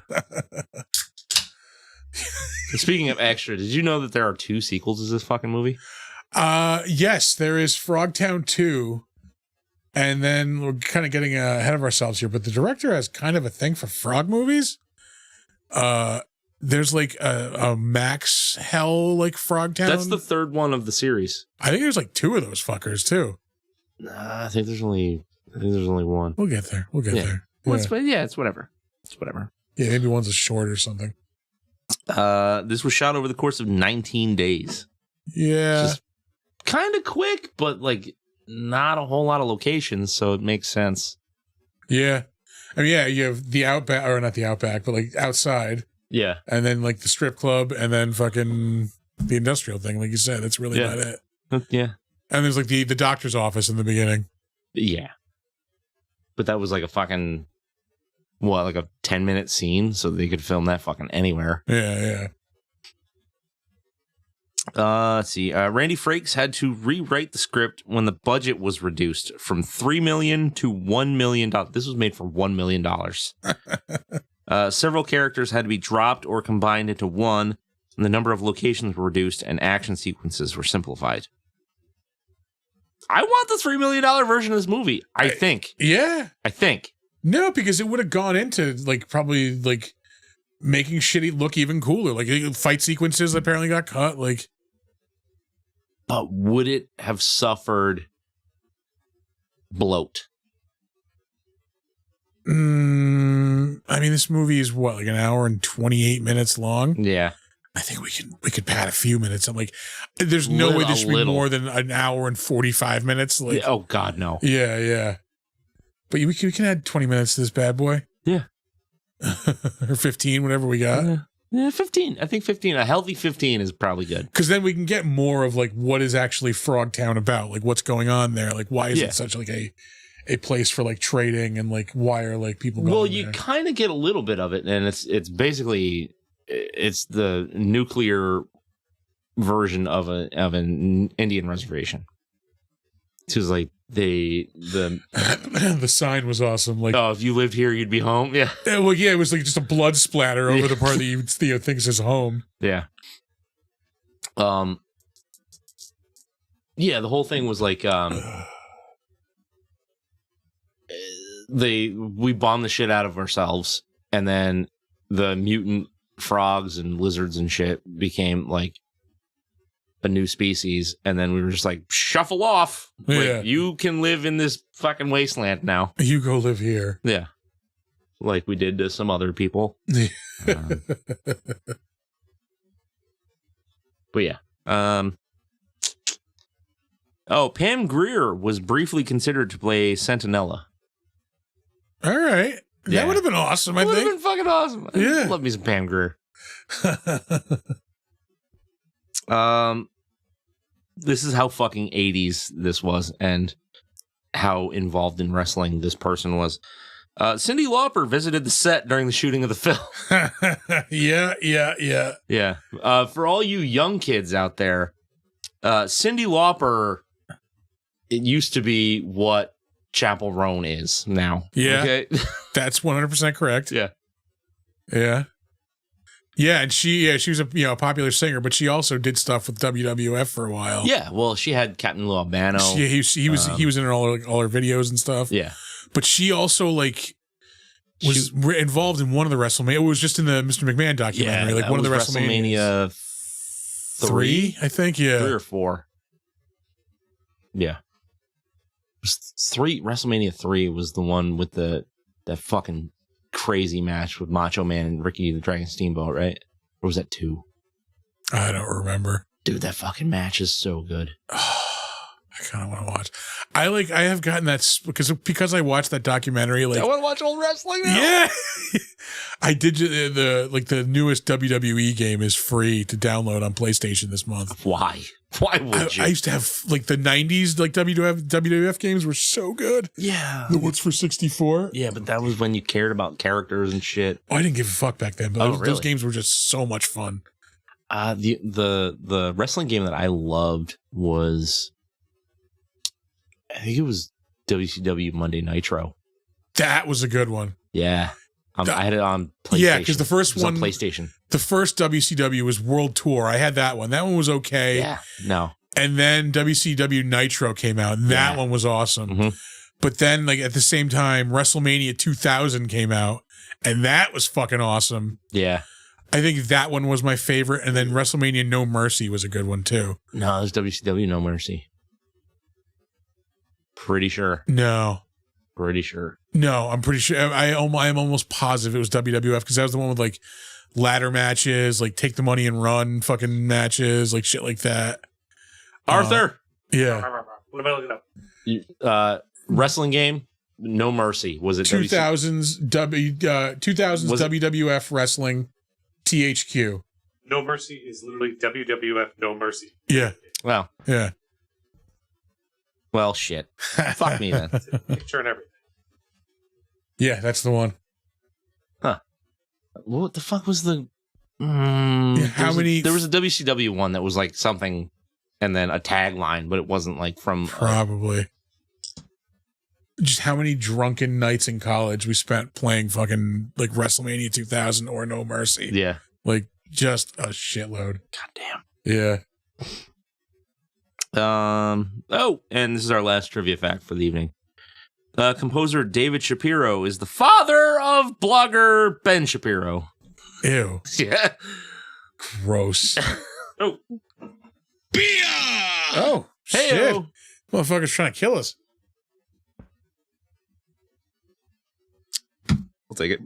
Speaking of extra, did you know that there are 2 sequels to this fucking movie? Yes, there is Frogtown 2. And then we're kind of getting ahead of ourselves here, but the director has kind of a thing for frog movies. There's like a Max Hell like Frogtown. That's the 3rd one of the series. I think there's like 2 of those fuckers too. I think there's only one. We'll get there. there. Well, it's whatever. It's whatever. Yeah, maybe one's a short or something. This was shot over the course of 19 days. Yeah. Just kind of quick, but like not a whole lot of locations, so it makes sense. Yeah. I mean, yeah, you have the Outback, or not the Outback, but like outside. Yeah. And then like the strip club, and then fucking the industrial thing, like you said. That's really about it. Yeah. And there's like the doctor's office in the beginning. Yeah. But that was like a fucking, like a 10-minute scene, so they could film that fucking anywhere. Yeah. Let's see. Randy Frakes had to rewrite the script when the budget was reduced from $3 million to $1 million. This was made for $1 million. Several characters had to be dropped or combined into one, and the number of locations were reduced and action sequences were simplified. I want the $3 million version of this movie. I think. Yeah. I think. No, because it would have gone into like probably like making shit look even cooler. Like fight sequences apparently got cut. Like, but would it have suffered bloat? I mean, this movie is what, like an hour and 28 minutes long. Yeah. I think we could pad a few minutes. I'm like, there's no way this should be more than an hour and 45 minutes. Like, oh God, no. Yeah. But we can add 20 minutes to this bad boy. Yeah. Or 15, whatever we got. Yeah, 15. I think 15. A healthy 15 is probably good. Because then we can get more of like what is actually Frogtown about? Like what's going on there? Like why is it such like a place for like trading, and like why are like people going Well, you there? kind of get a little bit of it, and it's basically it's the nuclear version of an Indian reservation. It's just like the sign was awesome. Like, oh, if you lived here, you'd be home. Yeah. Well, yeah, it was like just a blood splatter over the part that you thinks is home. Yeah. Yeah, the whole thing was like we bombed the shit out of ourselves, and then the mutant frogs and lizards and shit became like a new species, and then we were just like, shuffle off. Yeah. Like, you can live in this fucking wasteland now. You go live here. Yeah. Like we did to some other people. But yeah. Pam Grier was briefly considered to play Sentinella. All right. Yeah. That would have been awesome, I Would have think. been fucking awesome. Yeah. I love me some Pam Grier. This is how fucking 80s this was, and how involved in wrestling this person was. Cyndi Lauper visited the set during the shooting of the film. Yeah. Yeah. For all you young kids out there, Cyndi Lauper, it used to be what Chapel Roan is now. Yeah. Okay? That's 100% correct. Yeah. Yeah. Yeah, and she was a popular singer, but she also did stuff with WWF for a while. Yeah. Well, she had Captain Lou Albano. Yeah, he was in all her videos and stuff. Yeah. But she also was involved in one of the WrestleMania. It was just in the Mr. McMahon documentary, that one of the was WrestleMania 3, I think. Yeah, 3 or 4. Yeah. It was 3. WrestleMania 3 was the one with that fucking crazy match with Macho Man and Ricky the Dragon Steamboat, right? Or was that 2? I don't remember. Dude, that fucking match is so good. I kind of want to watch. I have gotten that because I watched that documentary. Like, I want to watch old wrestling now. Yeah, I did. The newest WWE game is free to download on PlayStation this month. Why? Why would you? I used to have the 90s WWF games were so good. Yeah. The ones for 64. Yeah, but that was when you cared about characters and shit. Oh, I didn't give a fuck back then, but those really? games were just so much fun. The wrestling game that I loved was, I think it was WCW Monday Nitro. That was a good one. Yeah. I had it on PlayStation. Yeah, because the first one on PlayStation. The first WCW was World Tour. I had that one. That one was okay. Yeah. No. And then WCW Nitro came out, and that one was awesome. Mm-hmm. But then, at the same time, WrestleMania 2000 came out, and that was fucking awesome. Yeah. I think that one was my favorite, and then WrestleMania No Mercy was a good one too. No, it was WCW No Mercy. Pretty sure. No. Pretty sure. No, I'm pretty sure. I'm almost positive it was WWF, because that was the one with ladder matches, take the money and run fucking matches, shit like that. Arthur. Yeah. What am I looking up? Wrestling game. No Mercy. Was it 2000s 2000s WWF Wrestling THQ. No Mercy is literally WWF No Mercy. Yeah. Well. Yeah. Well, shit. Fuck me then. Picture and everything. Yeah, that's the one. Huh. What the fuck was the... how many... There was a WCW one that was something and then a tagline, but it wasn't from... Probably. Just how many drunken nights in college we spent playing fucking WrestleMania 2000 or No Mercy. Yeah. Just a shitload. God damn. Yeah. And this is our last trivia fact for the evening. Composer David Shapiro is the father of blogger Ben Shapiro. Ew. Yeah. Gross. Oh. Beer! Oh, shit. Hey-o. Motherfucker's trying to kill us. I'll take it.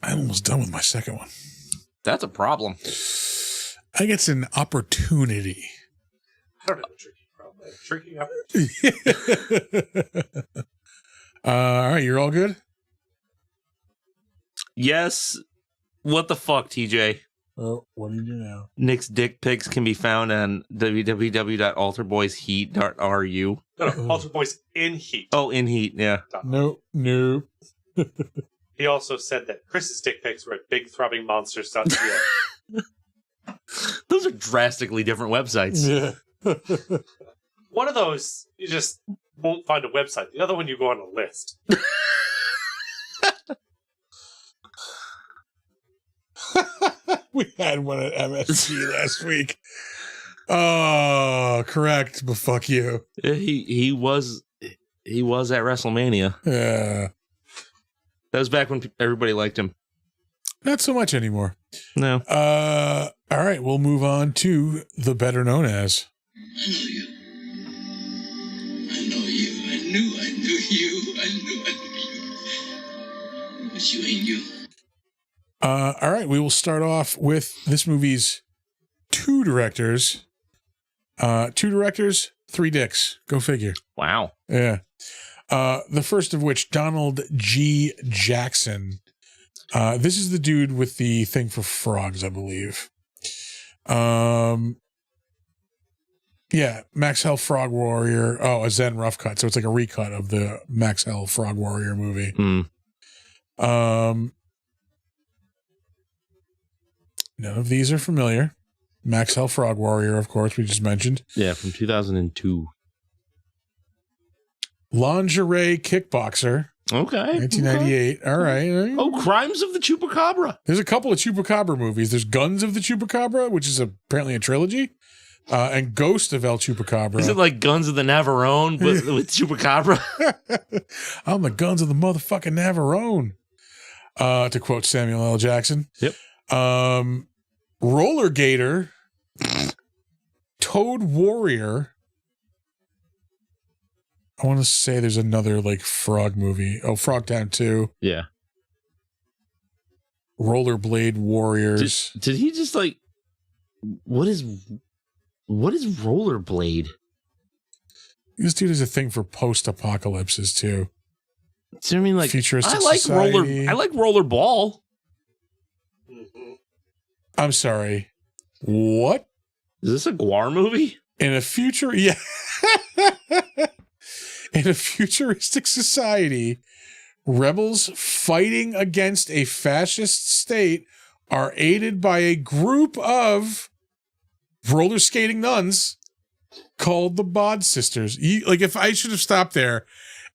I'm almost done with my second one. That's a problem. I think it's an opportunity. I don't have a drinking problem. Drinking opportunity. All right, you're all good? Yes. What the fuck, TJ? Oh, what do you do now? Nick's dick pics can be found on www.alterboysheat.ru. No, Alter Boys in Heat. Oh, in Heat, yeah. No. He also said that Chris's dick pics were at bigthrobbingmonsters.ca. Those are drastically different websites. Yeah. One of those, you just won't find a website. The other one, you go on a list. We had one at MSG last week. Oh, correct, but fuck you. Yeah, he was at WrestleMania. Yeah. That was back when everybody liked him. Not so much anymore. No. All right, we'll move on to the better known as. I know you. I know you. I knew you. I knew you. But you ain't you. All right, we will start off with this movie's two directors. Two directors, three dicks. Go figure. Wow. Yeah. The first of which, Donald G. Jackson. This is the dude with the thing for frogs, I believe. Yeah, Max Hell Frog Warrior. Oh, a Zen rough cut. So it's like a recut of the Max Hell Frog Warrior movie. None of these are familiar. Max Hell Frog Warrior, of course, we just mentioned. Yeah, from 2002. Lingerie Kickboxer. Okay. 1998. Okay. All right. Oh, Crimes of the Chupacabra. There's a couple of Chupacabra movies. There's Guns of the Chupacabra, which is apparently a trilogy, and Ghost of El Chupacabra. Is it like Guns of the Navarone, but with Chupacabra? I'm the Guns of the motherfucking Navarone, to quote Samuel L. Jackson. Yep. Roller Gator, Toad Warrior. I want to say there's another like frog movie. Oh, Frogtown 2. Yeah. Rollerblade Warriors. Did he just like what is Rollerblade? This dude is a thing for post-apocalypses too. So I mean, like, Futuristic I like society. I like Rollerball. I'm sorry. What? Is this a Guar movie? In a future, yeah. In a futuristic society, rebels fighting against a fascist state are aided by a group of roller skating nuns called the Bod Sisters. Like, if I should have stopped there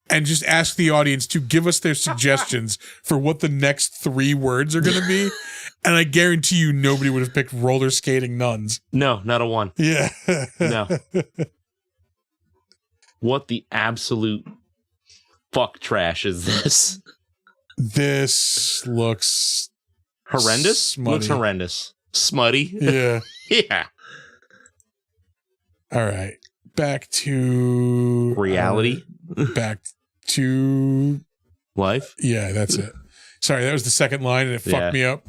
and just asked the audience to give us their suggestions for what the next three words are going to be, and I guarantee you nobody would have picked roller skating nuns. No, not a one. Yeah. No. What the absolute fuck trash is this? This looks horrendous? smutty. Looks horrendous. Smutty? Yeah. Yeah. All right. Back to Reality? Back to Life? yeah, that's it. Sorry, that was the second line and it fucked me up.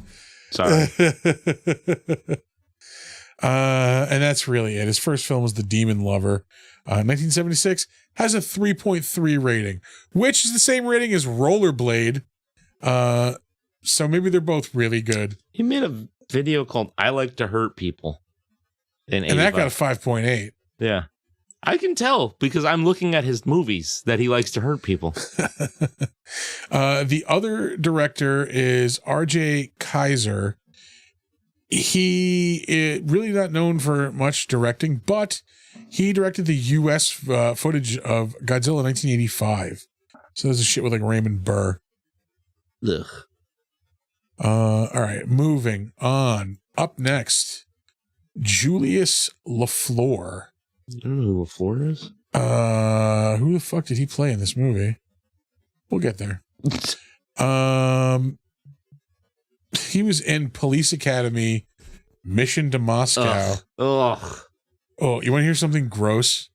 Sorry. And that's really it. His first film was The Demon Lover. 1976, has a 3.3 rating, which is the same rating as Rollerblade. So maybe they're both really good. He made a video called I Like to Hurt People. And that got a 5.8. Yeah. I can tell because I'm looking at his movies that he likes to hurt people. The other director is R.J. Kaiser. He really not known for much directing, but he directed the U.S. Footage of Godzilla 1985. So there's a shit with like Raymond Burr. Ugh. All right, moving on. Up next, Julius LaFleur. I don't know who LaFleur is. Who the fuck did he play in this movie? We'll get there. He was in Police Academy, Mission to Moscow. Ugh. Oh, you want to hear something gross?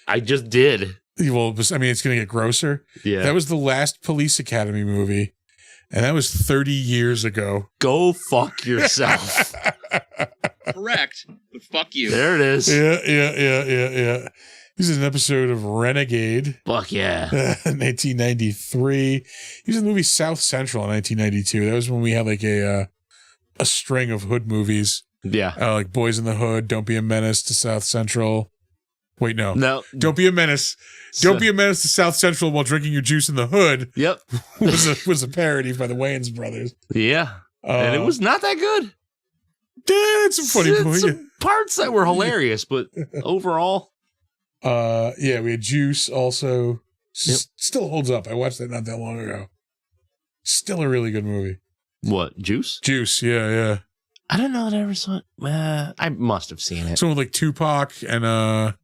I just did. Well, I mean, it's going to get grosser. Yeah. That was the last Police Academy movie, and that was 30 years ago. Go fuck yourself. Correct, but fuck you. There it is. Yeah. This is an episode of Renegade. Fuck yeah. 1993. He was in the movie South Central in 1992. That was when we had like a string of hood movies. Yeah. Like Boys in the Hood, Don't Be a Menace to South Central. Wait, no. No. Don't Be a Menace. Don't Be a Menace to South Central while drinking your juice in the hood. Yep. was a parody by the Wayans brothers. Yeah. And it was not that good. It's some funny points. Some parts that were hilarious, but overall. Yeah, we had Juice also. Still holds up. I watched that not that long ago. Still a really good movie. What? Juice? Juice, yeah. I don't know that I ever saw it. I must have seen it. Someone with like Tupac and who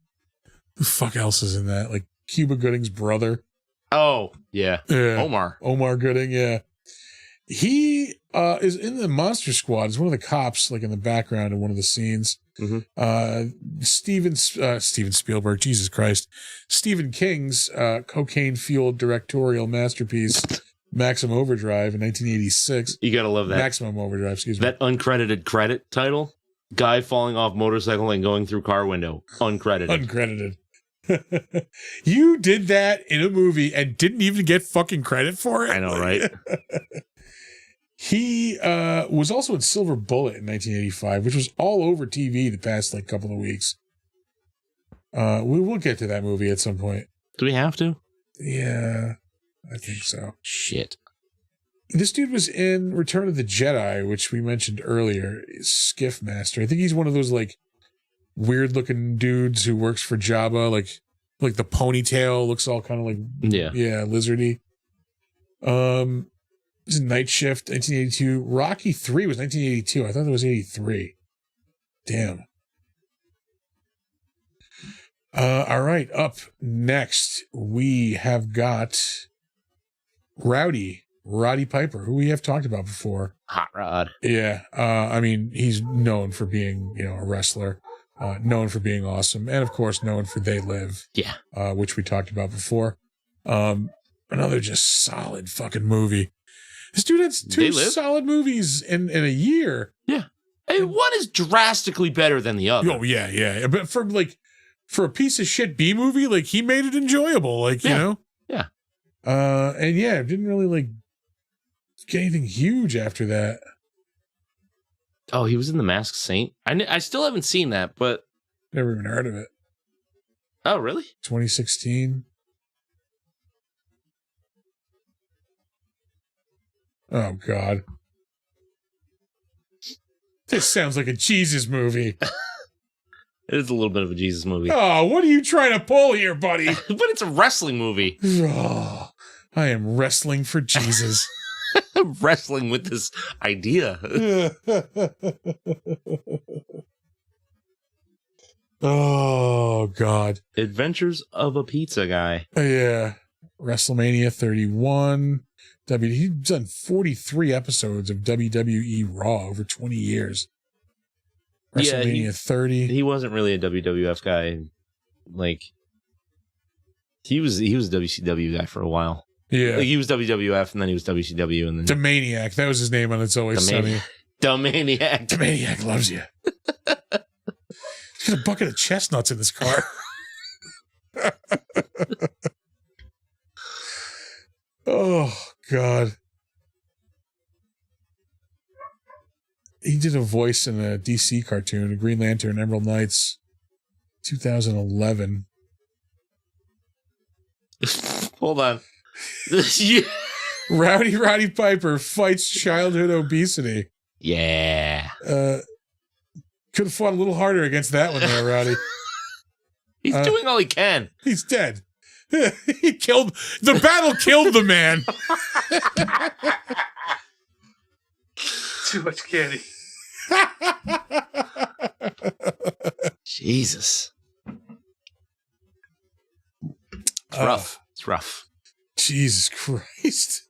the fuck else is in that? Like Cuba Gooding's brother. Oh, yeah. Yeah. Omar Gooding, yeah. He is in the Monster Squad. He's one of the cops, like in the background in one of the scenes. Steven Spielberg, Jesus Christ. Stephen King's cocaine-fueled directorial masterpiece, Maximum Overdrive in 1986. You gotta love that. Maximum Overdrive, excuse me. That uncredited credit title. Guy falling off motorcycle and going through car window. Uncredited. You did that in a movie and didn't even get fucking credit for it? I know, right? He was also in Silver Bullet in 1985, which was all over TV the past like couple of weeks. We will get to that movie at some point. Do we have to? Yeah, I think so. Shit. This dude was in Return of the Jedi, which we mentioned earlier. Skiff Master. I think he's one of those like weird looking dudes who works for Jabba, like the ponytail looks all kind of like lizardy. It was Night Shift, 1982. Rocky 3 was 1982. I thought it was 83. Damn. All right, up next we have got Rowdy Roddy Piper, who we have talked about before. Hot Rod. Yeah. I mean, he's known for being, a wrestler, known for being awesome, and of course known for They Live. Yeah. Which we talked about before. Another just solid fucking movie. This dude had two solid movies in a year. Yeah. Hey, one is drastically better than the other. Oh, yeah. But for a piece of shit B movie, like he made it enjoyable, you know? Yeah. And yeah, didn't really get anything huge after that. Oh, he was in The Masked Saint? I still haven't seen that, but... Never even heard of it. Oh, really? 2016. Oh, God. This sounds like a Jesus movie. It is a little bit of a Jesus movie. Oh, what are you trying to pull here, buddy? But it's a wrestling movie. Oh, I am wrestling for Jesus. Wrestling with this idea. Oh, God. Adventures of a Pizza Guy. Yeah. WrestleMania 31. He's done 43 episodes of WWE Raw over 20 years. WrestleMania 30. He wasn't really a WWF guy. He was a WCW guy for a while. Yeah. He was WWF and then he was WCW and then Demaniac. That was his name on It's Always Sunny. Demaniac. Demaniac loves you. He's got a bucket of chestnuts in this car. Oh, God. He did a voice in a DC cartoon, a Green Lantern, Emerald Knights, 2011. Hold on. Rowdy Roddy Piper fights childhood obesity. Yeah. Could have fought a little harder against that one there, Rowdy. He's doing all he can. He's dead. The battle killed the man. Too much candy. Jesus. It's rough. It's rough. Jesus Christ.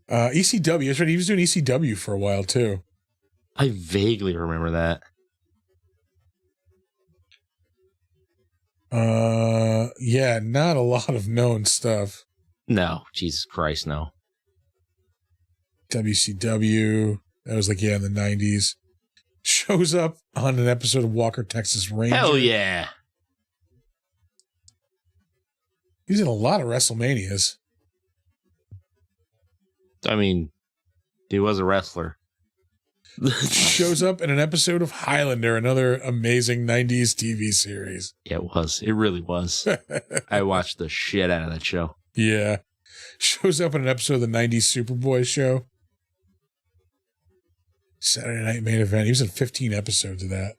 ECW. That's right. He was doing ECW for a while, too. I vaguely remember that. Yeah, not a lot of known stuff. No. Jesus Christ, no. WCW. That was in the 90s. Shows up on an episode of Walker, Texas Ranger. Hell yeah. He's in a lot of WrestleManias. I mean, he was a wrestler. Shows up in an episode of Highlander, another amazing 90s TV series. Yeah, it was. It really was. I watched the shit out of that show. Yeah. Shows up in an episode of the 90s Superboy show. Saturday Night Main Event. He was in 15 episodes of that.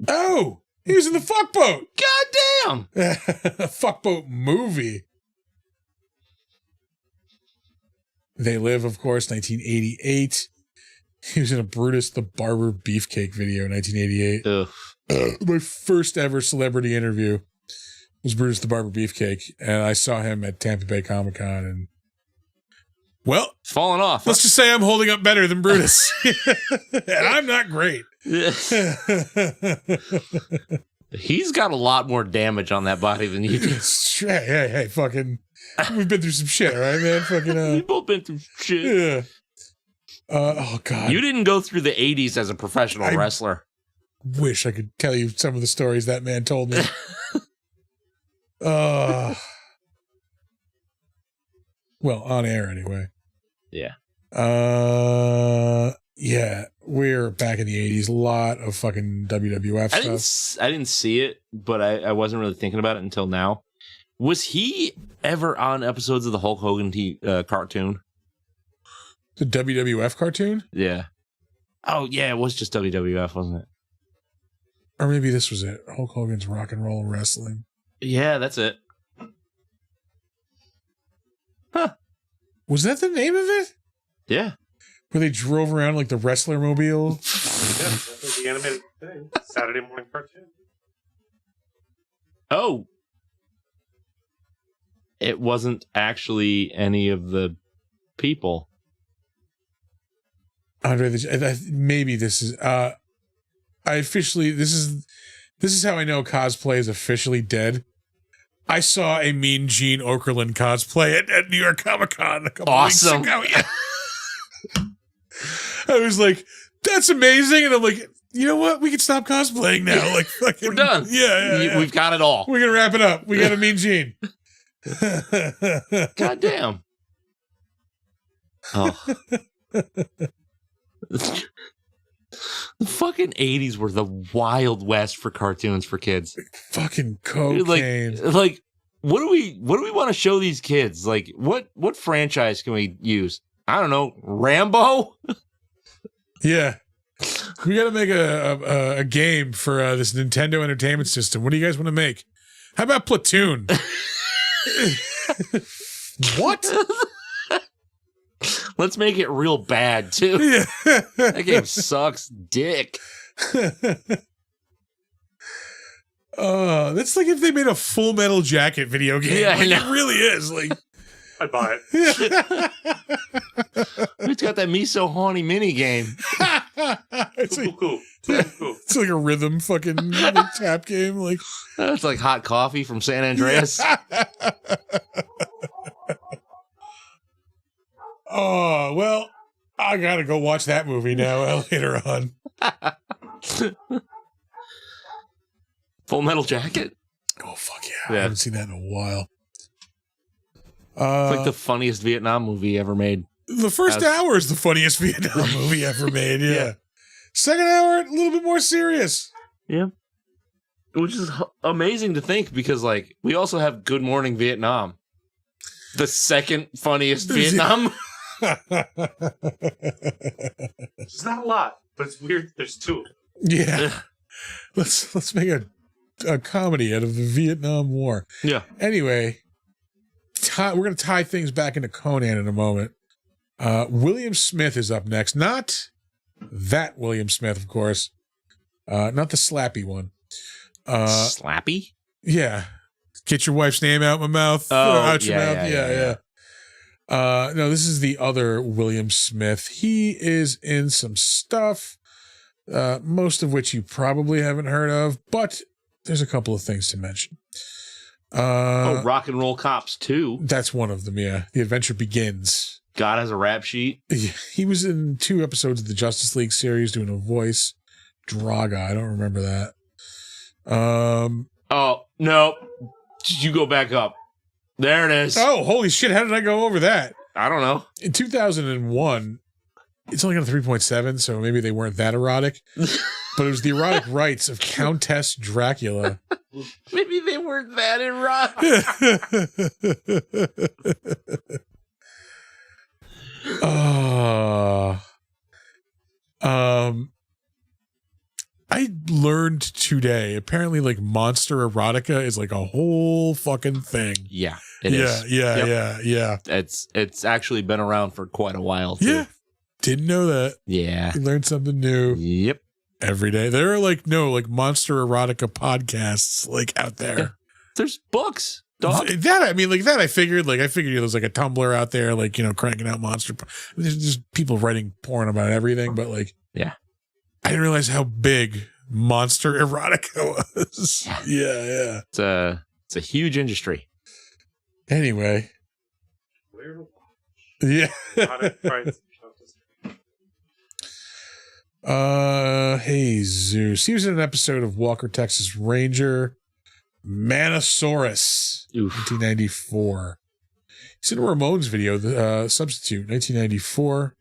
Oh! He was in the Fuckboat! God damn! Fuckboat movie. They Live, of course, 1988. He was in a Brutus the Barber Beefcake video in 1988. Ugh. My first ever celebrity interview. was Brutus the Barber Beefcake, and I saw him at Tampa Bay Comic-Con, and well, Falling off. let's just say I'm holding up better than Brutus. And I'm not great. He's got a lot more damage on that body than you do. Hey, fucking, we've been through some shit, all right, man? Fucking, We've both been through shit. yeah. Oh, God. You didn't go through the 80s as a professional wrestler. Wish I could tell you some of the stories that man told me. Well, on air anyway. Yeah. Yeah, we're back in the 80s. A lot of fucking WWF stuff. I didn't see it, but I wasn't really thinking about it until now. Was he ever on episodes of the Hulk Hogan cartoon? The WWF cartoon? Yeah. Oh, yeah, it was just WWF, wasn't it? Or maybe this was it. Hulk Hogan's Rock and Roll Wrestling. Yeah, that's it. Huh. Was that the name of it? Yeah. Where they drove around like the wrestler mobile? Yeah, that was the animated thing. Saturday morning cartoon. Oh. It wasn't actually any of the people. Andre, maybe this is this is how I know cosplay is officially dead. I saw a Mean Gene Okerlund cosplay at New York Comic Con a couple weeks ago. Yeah. I was like, that's amazing. And I'm like, you know what? We can stop cosplaying now. Like, fucking, we're done. Yeah. We've got it all. We're going to wrap it up. We got a Mean Gene. God damn. Oh. The fucking 80s were the Wild West for cartoons for kids. Fucking cocaine. Like what do we want to show these kids? Like what franchise can we use? I don't know, Rambo? Yeah. We got to make a game for this Nintendo Entertainment System. What do you guys want to make? How about Platoon? What? Let's make it real bad too. Yeah. That game sucks dick. That's like if they made a Full Metal Jacket video game. Yeah, like, it really is. Like, I'd buy it. It's got that Me So Horny mini game. It's Cool. it's like a rhythm fucking tap game. Like, It's like hot coffee from San Andreas. Oh, well, I gotta go watch that movie now later on. Full Metal Jacket? Oh, fuck yeah. I haven't seen that in a while. It's like the funniest Vietnam movie ever made. The first hour is the funniest Vietnam movie ever made, yeah. Second hour, a little bit more serious. Yeah. Which is amazing to think because, like, we also have Good Morning Vietnam. The second funniest Vietnam. It's not a lot, but it's weird. There's two. Yeah. Let's make a comedy out of the Vietnam War. Yeah. Anyway, we're going to tie things back into Conan in a moment. William Smith is up next. Not that William Smith, of course. Not the slappy one. Slappy? Yeah. Get your wife's name out my mouth. Out your mouth. Yeah. No, this is the other William Smith. He is in some stuff, most of which you probably haven't heard of, but there's a couple of things to mention. Rock and Roll Cops 2. That's one of them, yeah. The Adventure Begins. God has a rap sheet. He was in 2 episodes of the Justice League series doing a voice. Draga, I don't remember that. Oh, no. You go back up. There it is. Oh, holy shit. How did I go over that? I don't know. In 2001, it's only got a 3.7, so maybe they weren't that erotic. But it was the erotic rights of Countess Dracula. Maybe they weren't that erotic. I learned today, apparently, like, monster erotica is like a whole fucking thing. Yeah, it is. Yeah. It's actually been around for quite a while, too. Yeah. Didn't know that. Yeah. You learned something new. Yep. Every day. There are, like, monster erotica podcasts, like, out there. There's books, dog. That I figured there was like a Tumblr out there, like, you know, cranking out monster. There's just people writing porn about everything, but like, Yeah. I didn't realize how big monster erotica was. Yeah. It's a huge industry. Anyway, Where to yeah. How to find some Hey Zeus. He was in an episode of Walker, Texas Ranger, Manosaurus, Oof. 1994. He's in a Ramones video, the Substitute, 1994.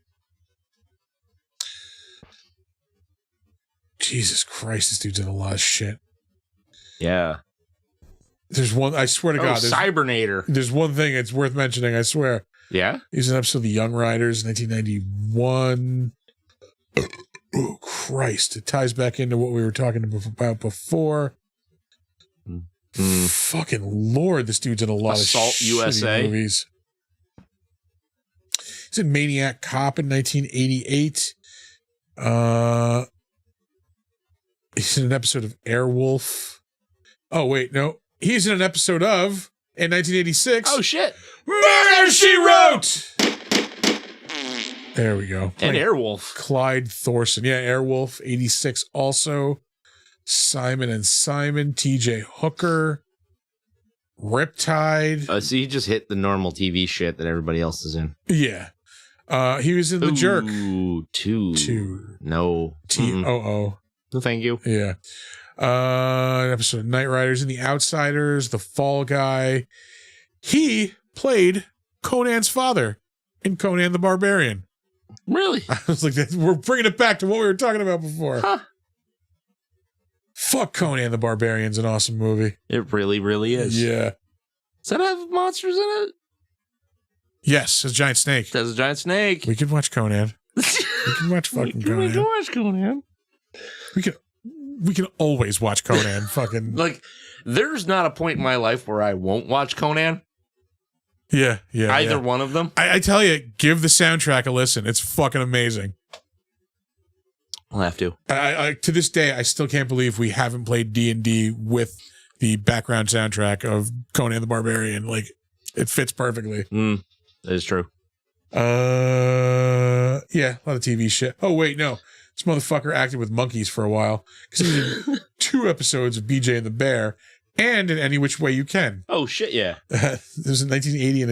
Jesus Christ, this dude's in a lot of shit. Yeah. There's one, I swear to God, Cybernator. there's one thing it's worth mentioning, I swear. Yeah. He's in an episode of The Young Riders, 1991. Oh, Christ. It ties back into what we were talking about before. Fucking Lord, this dude's in a lot Assault of shitty USA. movies. He's in Maniac Cop in 1988. He's in an episode of Airwolf. Oh, wait, no. He's in an episode of, in 1986, Oh shit. Murder, She Wrote! There we go. And Airwolf. Clyde Thorson. Yeah, Airwolf, 86 also. Simon and Simon, TJ Hooker, Riptide. So he just hit the normal TV shit that everybody else is in. Yeah. He was in The Jerk. Ooh, two. No. TOO. No, thank you. Yeah. An episode of Knight Riders and The Outsiders, The Fall Guy. He played Conan's father in Conan the Barbarian. Really? I was like, we're bringing it back to what we were talking about before. Huh. Fuck, Conan the Barbarian's an awesome movie. It really, really is. Yeah. Does that have monsters in it? Yes, a giant snake. There's a giant snake. We could watch Conan. We can watch fucking We can Conan. watch Conan. We can always watch Conan. Fucking Like, there's not a point in my life where I won't watch Conan. yeah. Either one of them. I tell you, give the soundtrack a listen. It's fucking amazing. I'll have to. I to this day, I still can't believe we haven't played D&D with the background soundtrack of Conan the Barbarian. Like, it fits perfectly. That is true. Yeah, a lot of TV shit. Oh wait, no, this motherfucker acted with monkeys for a while because he was in 2 episodes of BJ and the Bear and in Any Which Way You Can. Oh, shit, yeah. This was in 1980 and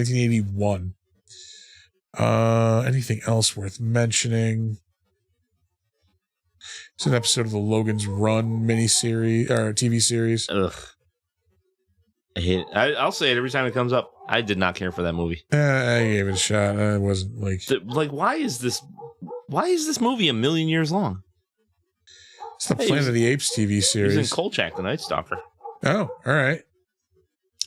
1981. Anything else worth mentioning? It's an episode of the Logan's Run miniseries or TV series. Ugh. I hate it. I'll say it every time it comes up. I did not care for that movie. I gave it a shot. I wasn't like... Why is this movie a million years long? It's the Planet of the Apes TV He's series. in Kolchak, the Night Stalker. Oh, all right.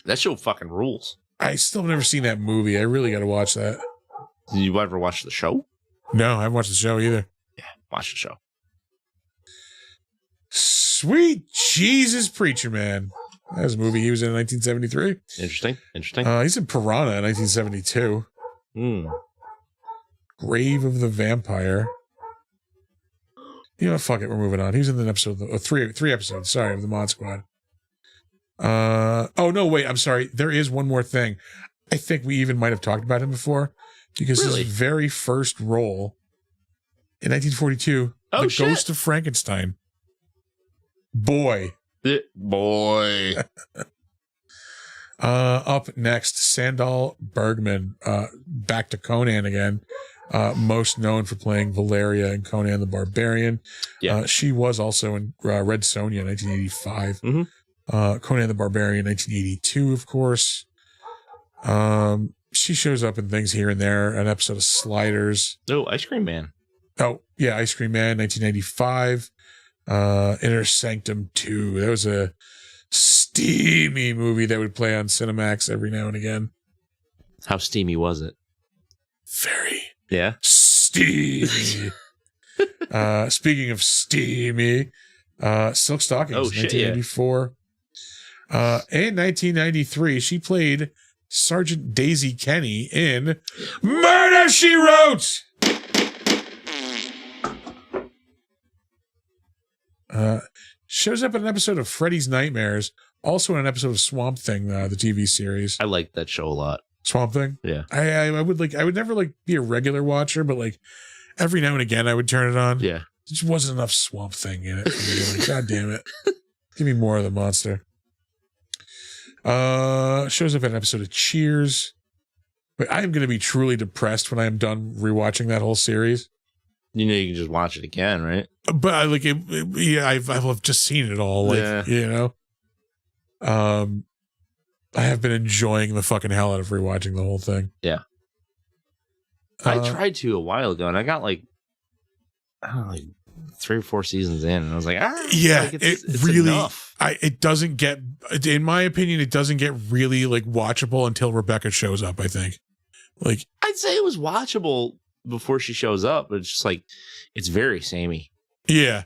That show fucking rules. I still have never seen that movie. I really got to watch that. Did you ever watch the show? No, I haven't watched the show either. Yeah, watch the show. Sweet Jesus, Preacher Man. That was a movie he was in 1973. Interesting. He's in Piranha in 1972. Grave of the Vampire. You know what? Fuck it. We're moving on. He was in an episode, three episodes, sorry, of the Mod Squad. Oh, no, wait. I'm sorry. There is one more thing. I think we even might have talked about him before because Really? his very first role in 1942, The shit. Ghost of Frankenstein. Boy. Boy. Up next, Sandal Bergman, back to Conan again. Most known for playing Valeria in Conan the Barbarian. Yeah. She was also in Red Sonja in 1985. Conan the Barbarian 1982, of course. She shows up in things here and there. An episode of Sliders. Oh, Ice Cream Man. Oh, yeah, Ice Cream Man 1995. Inner Sanctum 2. That was a steamy movie that would play on Cinemax every now and again. How steamy was it? Very Yeah. steamy. Speaking of steamy, Silk Stockings, Oh, shit, 1994. In 1993, she played Sergeant Daisy Kenny in Murder, She Wrote. Shows up in an episode of Freddy's Nightmares, also in an episode of Swamp Thing, the TV series. I like that show a lot. Swamp Thing. Yeah. I would never like be a regular watcher, but like every now and again I would turn it on. Yeah. There just wasn't enough Swamp Thing in it for me. Like, God damn it. Give me more of the monster. Shows up in an episode of Cheers. But I am going to be truly depressed when I am done rewatching that whole series. You know, you can just watch it again, right? But I like it. Yeah, I've just seen it all. Like, Yeah. you know, I have been enjoying the fucking hell out of rewatching the whole thing. Yeah. I tried to a while ago, and I got like, I don't know, like 3 or 4 seasons in, and I was like, yeah, like it's really, enough. it doesn't get, in my opinion, it doesn't get really like watchable until Rebecca shows up, I think. Like, I'd say it was watchable before she shows up, but it's just like, it's very samey. yeah.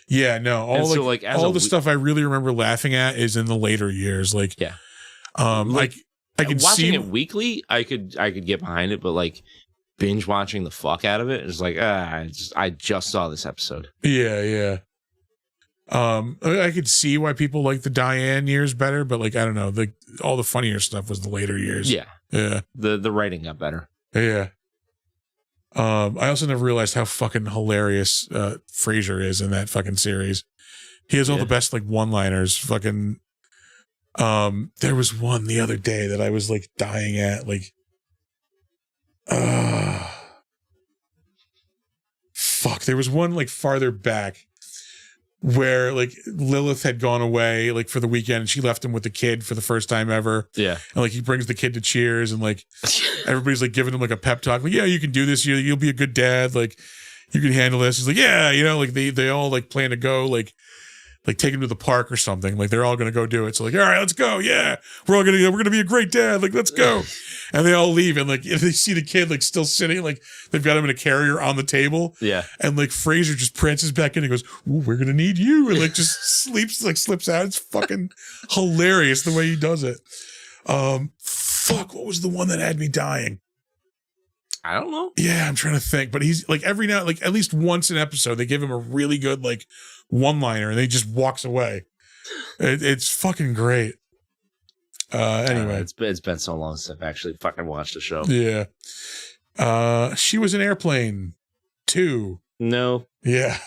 Yeah, no, all And like, so, like, as all a the stuff I really remember laughing at is in the later years. Like, Yeah. like I could watching see it weekly, I could get behind it, but like binge watching the fuck out of it is like, I just saw this episode. Yeah. I could see why people like the Diane years better, but like, I don't know, all the funnier stuff was the later years. Yeah. Yeah. The writing got better. Yeah. I also never realized how fucking hilarious Frasier is in that fucking series. He has all the best like one-liners. Fucking there was one the other day that I was like dying at, like fuck, there was one like farther back where like Lilith had gone away like for the weekend and she left him with the kid for the first time ever. Yeah. And like he brings the kid to Cheers and like everybody's like giving him like a pep talk. Like, yeah, you can do this. You'll be a good dad. Like you can handle this. He's like, yeah, you know, like they all like plan to go like take him to the park or something. Like they're all going to go do it. So like, all right, let's go. Yeah. We're going to be a great dad. Like, let's go. And they all leave. And like, if they see the kid like still sitting, like they've got him in a carrier on the table. Yeah. And like Frasier just prances back in and goes, ooh, we're going to need you. And like just slips out. It's fucking hilarious the way he does it. Fuck, what was the one that had me dying? I don't know. Yeah, I'm trying to think. But he's like every now, like at least once an episode, they give him a really good like one-liner and he just walks away. It's fucking great. Anyway, it's been so long since I've actually fucking watched a show. Yeah. She was an Airplane 2. No. Yeah.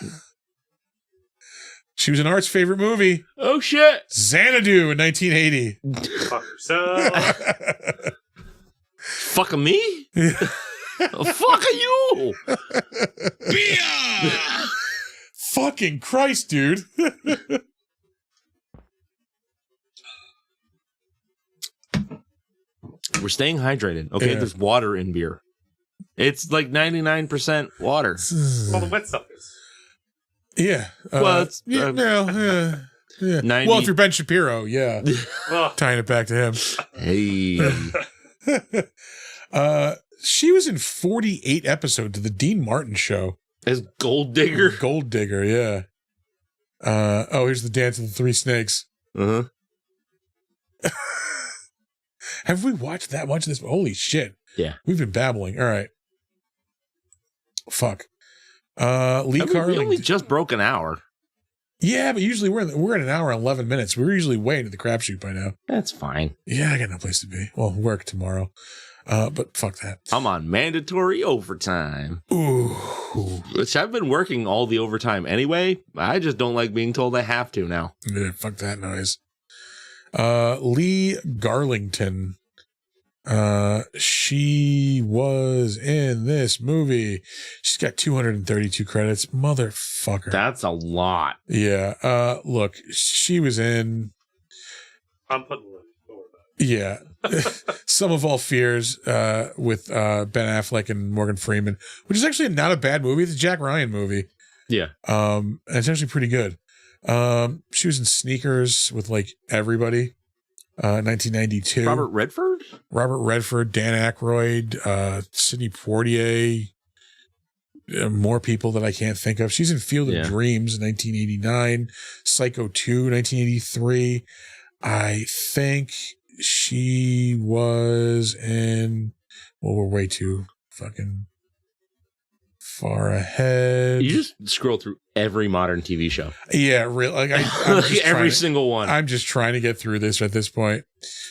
She was in Art's favorite movie. Oh shit. Xanadu in 1980. Fuck yourself. Fuck me? Oh, fuck you. Bia! Fucking Christ, dude. We're staying hydrated. Okay, Yeah. there's water in beer. It's like 99% water. All the wet stuff is. Yeah. Well, it's, yeah. 90 Well, if you're Ben Shapiro, yeah. Well, Tying it back to him. Hey. She was in 48 episodes of the Dean Martin show. As Gold Digger. Gold Digger, yeah. Here's the Dance of the Three Snakes. Uh-huh. Have we watched that much of this? Holy shit. Yeah. We've been babbling. All right. Fuck. Lee We Carling. only just broke an hour. Yeah, but usually we're at an hour and 11 minutes. We're usually way into the crapshoot by now. That's fine. Yeah, I got no place to be. Well, work tomorrow. But fuck that. I'm on mandatory overtime. Ooh. Which I've been working all the overtime anyway. I just don't like being told I have to now. Yeah, fuck that noise. Lee Garlington. She was in this movie. She's got 232 credits. Motherfucker. That's a lot. Yeah. Look, she was in. I'm putting one. Yeah. Some of All Fears with Ben Affleck and Morgan Freeman, which is actually not a bad movie. It's a Jack Ryan movie. Yeah. And it's actually pretty good. She was in Sneakers with like everybody. 1992. Robert Redford, Dan Aykroyd, Sidney Poitier, more people that I can't think of. She's in Field of Dreams, 1989, Psycho 2, 1983. I think she was in, well, we're way too fucking far ahead. You just scroll through every modern TV show. Yeah, real. Like I'm just every single one. I'm just trying to get through this at this point.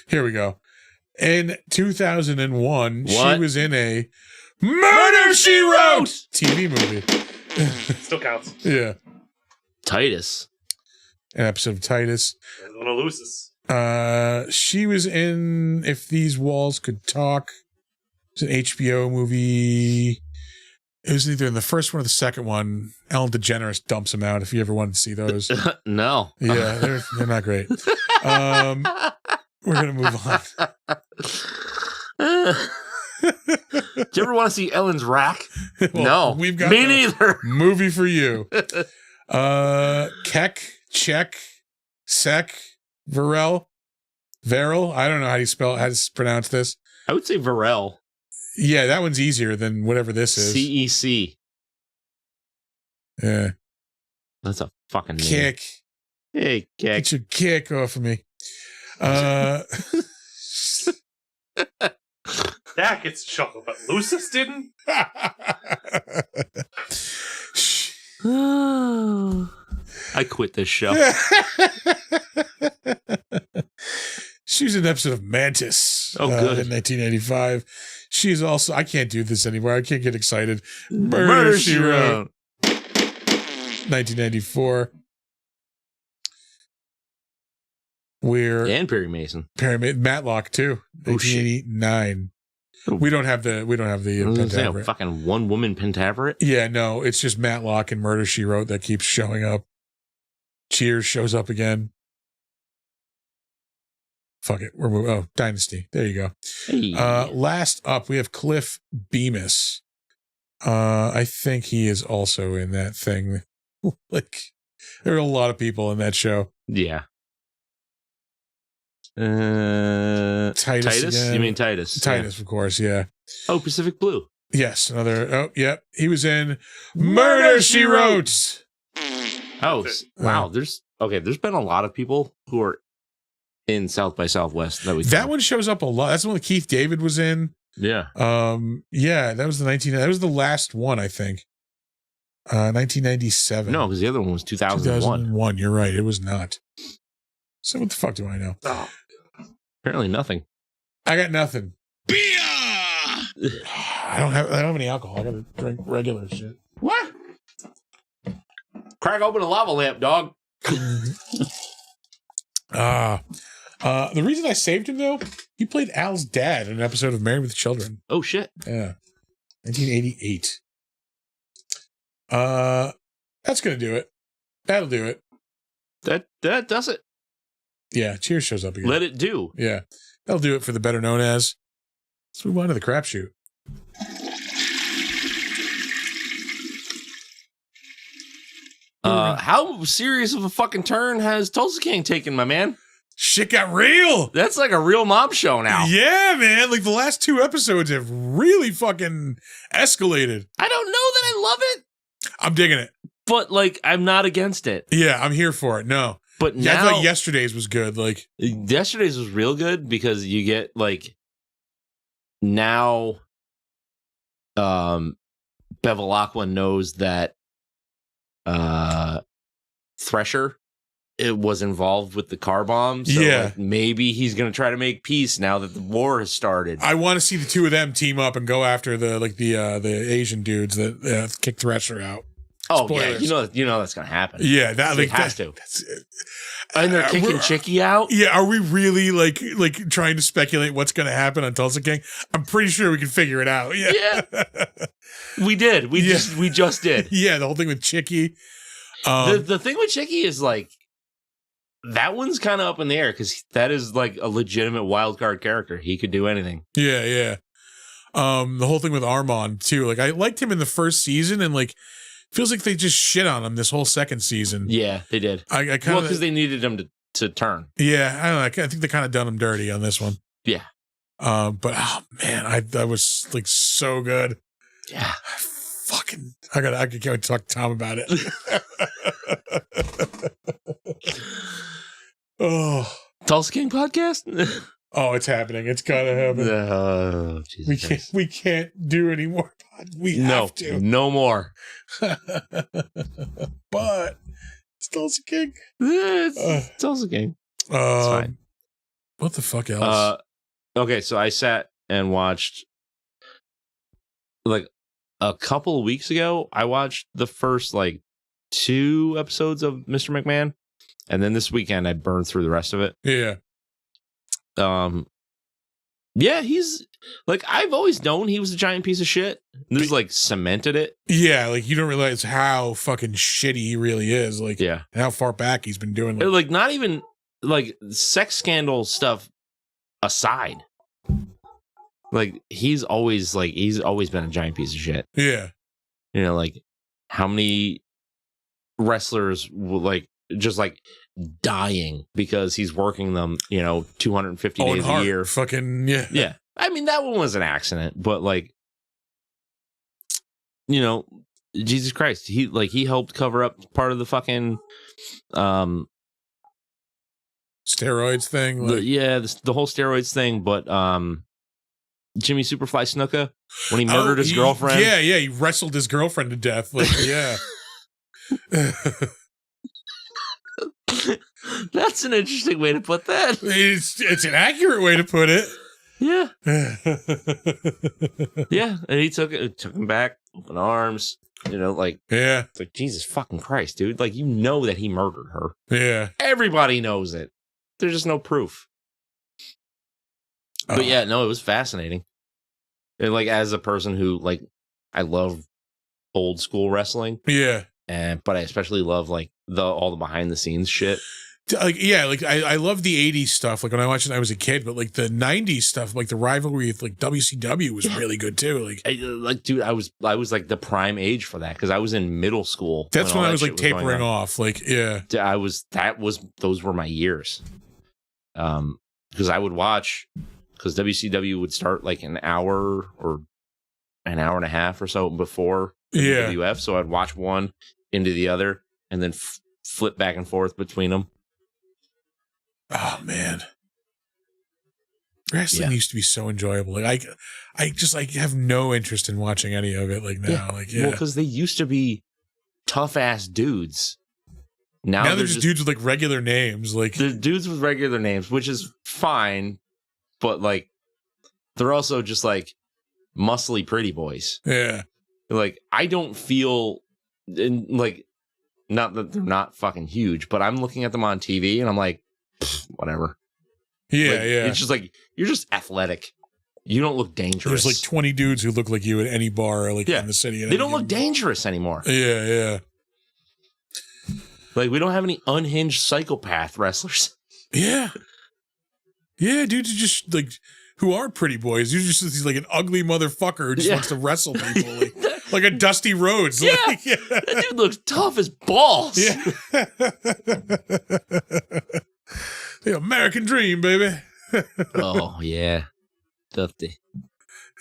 Here we go. In 2001, What? she was in a Murder, She Wrote TV movie. Still counts. Yeah. Titus. An episode of Titus. One of loses. She was in If These Walls Could Talk. It's an HBO movie. It was either in the first one or the second one. Ellen DeGeneres dumps him out if you ever wanted to see those. No. Yeah, they're not great. We're going to move on. Do you ever want to see Ellen's rack? Well, no. We've got Me the neither. movie for you. Keck, Check, Sec, Varel. I don't know how to pronounce this. I would say Varel. Yeah, that one's easier than whatever this is. CEC. Yeah. That's a fucking name. Kick. Hey, Kick. Get your kick off of me. That gets chuckled, but Lucis didn't? I quit this show. She was in an episode of Mantis. Oh, good. In 1985. She's also, I can't do this anymore. I can't get excited. Murder, She Wrote. 1994. And Perry Mason. Matlock too. Oh, shit. 1989. Oh. We don't have the I was gonna say, a Pentaveret. fucking one-woman Pentaveret? Yeah, no, it's just Matlock and Murder, She Wrote that keeps showing up. Cheers shows up again. Fuck it. We're moving. Oh, Dynasty. There you go. Hey. Last up, we have Cliff Bemis. I think he is also in that thing. Like, there are a lot of people in that show. Yeah. Titus? Again. You mean Titus? Titus, of course, yeah. Oh, Pacific Blue. Yes, another. Oh, yep. He was in Murder, She Wrote. Oh, wow. There's been a lot of people who are in South by Southwest that one shows up a lot. That's the one that Keith David was in. Yeah. Yeah, that was that was the last one, I think. 1997. No, because the other one was 2001. 2001. You're right. It was not. So what the fuck do I know? Oh. Apparently nothing. I got nothing. Beer! I don't have any alcohol. I gotta drink regular shit. What? Crack open a lava lamp, dog. The reason I saved him though, he played Al's dad in an episode of Married with Children. Oh shit. Yeah. 1988. That's gonna do it. That'll do it. That does it. Yeah, Cheers shows up again. Let it do. Yeah. That'll do it for the better known as. Let's move on to the crapshoot. How serious of a fucking turn has Tulsa King taken, my man? Shit got real. That's like a real mob show now. Yeah, man. Like the last 2 episodes have really fucking escalated. I don't know that I love it, I'm digging it. but like I'm not against it. Yeah, I'm here for it. No. But Yeah, now I thought yesterday's was good. Like, yesterday's was real good because you get like now Bevilacqua knows that Thresher it was involved with the car bomb. So Yeah. like, maybe he's gonna try to make peace now that the war has started. I want to see the 2 of them team up and go after the Asian dudes that kick Thresher out. Oh Spoilers. yeah, you know that's gonna happen. Yeah, that It like has that, to. that's it. And they're kicking we're- Chicky out. Yeah, are we really like trying to speculate what's going to happen on Tulsa King? I'm pretty sure we can figure it out. Yeah, We did. We just did. Yeah, the whole thing with Chicky. The thing with Chicky is like that one's kind of up in the air because that is like a legitimate wild card character. He could do anything. Yeah. The whole thing with Armand too. Like I liked him in the first season, and like feels like they just shit on him this whole second season. Yeah, they did. I kind Well, of because they needed him to turn. Yeah, I don't know. I think they kind of done him dirty on this one. Yeah. But oh man, that was like so good. Yeah. I can't wait to talk to Tom about it. Oh, Tulsa King podcast? Oh, it's happening. It's gotta happen. Oh, Jesus Christ. We can't do any more. We have to. No more. But Tulsa King. It's Tulsa King. It's fine. What the fuck else? Okay, so I sat and watched, like, a couple of weeks ago, I watched the first, like, 2 episodes of Mr. McMahon, and then this weekend I burned through the rest of it. Yeah. Yeah, he's, like, I've always known he was a giant piece of shit. This, like, cemented it. Yeah, like, you don't realize how fucking shitty he really is. Like, Yeah. how far back he's been doing. Like, not even, like, sex scandal stuff aside. Like, he's always been a giant piece of shit. Yeah. You know, like, how many wrestlers will, like, just, like, dying because he's working them, 250 days a year. Fucking, yeah. Yeah. I mean, that one was an accident, but, like, Jesus Christ, he helped cover up part of the fucking, steroids thing. Like, the whole steroids thing, but, Jimmy Superfly Snuka, when he murdered his girlfriend. Yeah, he wrestled his girlfriend to death. Like, yeah. That's an interesting way to put that. It's an accurate way to put it. Yeah. Yeah. And he took him back, open arms, like, yeah. It's like, Jesus fucking Christ, dude. Like, that he murdered her. Yeah. Everybody knows it. There's just no proof. But yeah, no, it was fascinating. And, like, as a person who, like, I love old school wrestling. Yeah. But I especially love, like, all the behind the scenes shit. Like, yeah, like I love the 80s stuff, like when I watched it when I was a kid, but like the 90s stuff, like the rivalry with like WCW was really good too. Like, dude, I was like the prime age for that because I was in middle school. That's when I was like tapering off. Like, yeah. Those were my years. Because I would watch, because WCW would start like an hour or an hour and a half or so before WWF. So I'd watch one into the other and then flip back and forth between them. Oh man, wrestling used to be so enjoyable. Like I just like have no interest in watching any of it. Like now, well, because they used to be tough ass dudes. Now they're just dudes with like regular names. Like they're dudes with regular names, which is fine, but like they're also just like muscly pretty boys. Yeah, like I don't feel like, not that they're not fucking huge, but I'm looking at them on TV and I'm like, whatever. Yeah, like, yeah. It's just like, you're just athletic. You don't look dangerous. There's like 20 dudes who look like you at any bar like in the city. They don't look dangerous anymore. Yeah, yeah. Like, we don't have any unhinged psychopath wrestlers. Yeah. Yeah, dudes just like, who are pretty boys. You're just like an ugly motherfucker who just wants to wrestle people. Like a Dusty Rhodes. Yeah. Like, That dude looks tough as balls. Yeah. The American dream, baby. Oh, yeah. Dusty.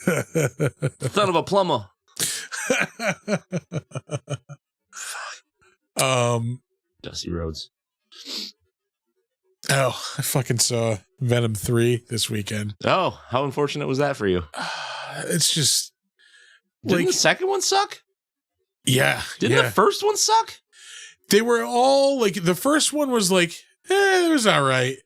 Son of a plumber. Dusty Rhodes. Oh, I fucking saw Venom 3 this weekend. Oh, how unfortunate was that for you? It's just... Didn't the second one suck? Yeah. Didn't the first one suck? They were all, like, the first one was like, it was all right.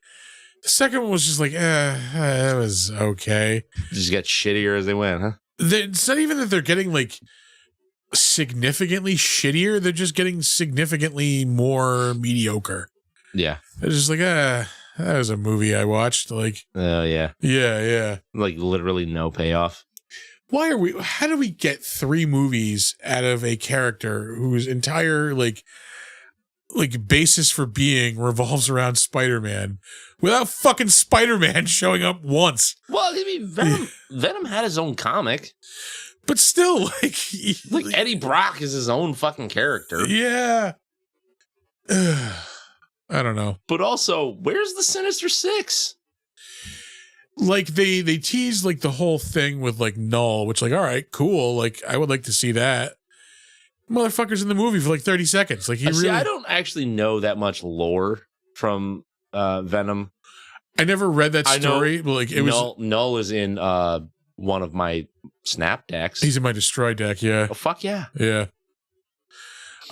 The second one was just like, it was okay. Just got shittier as they went, huh? It's not even that they're getting, like, significantly shittier. They're just getting significantly more mediocre. Yeah. It's just like, that was a movie I watched. Like, oh, yeah. Yeah, yeah. Like, literally no payoff. How do we get 3 movies out of a character whose entire, like basis for being revolves around Spider-Man without fucking Spider-Man showing up once? Well, I mean, Venom had his own comic. But still, like Eddie Brock is his own fucking character. Yeah. I don't know. But also, where's the Sinister Six? Like they teased like the whole thing with like Null, which like, all right, cool. Like I would like to see that. Motherfucker's in the movie for like 30 seconds. Like I don't actually know that much lore from Venom. I never read that I know story, but like it was. Null is in one of my Snap decks. He's in my Destroy deck. Yeah. Oh fuck yeah. Yeah.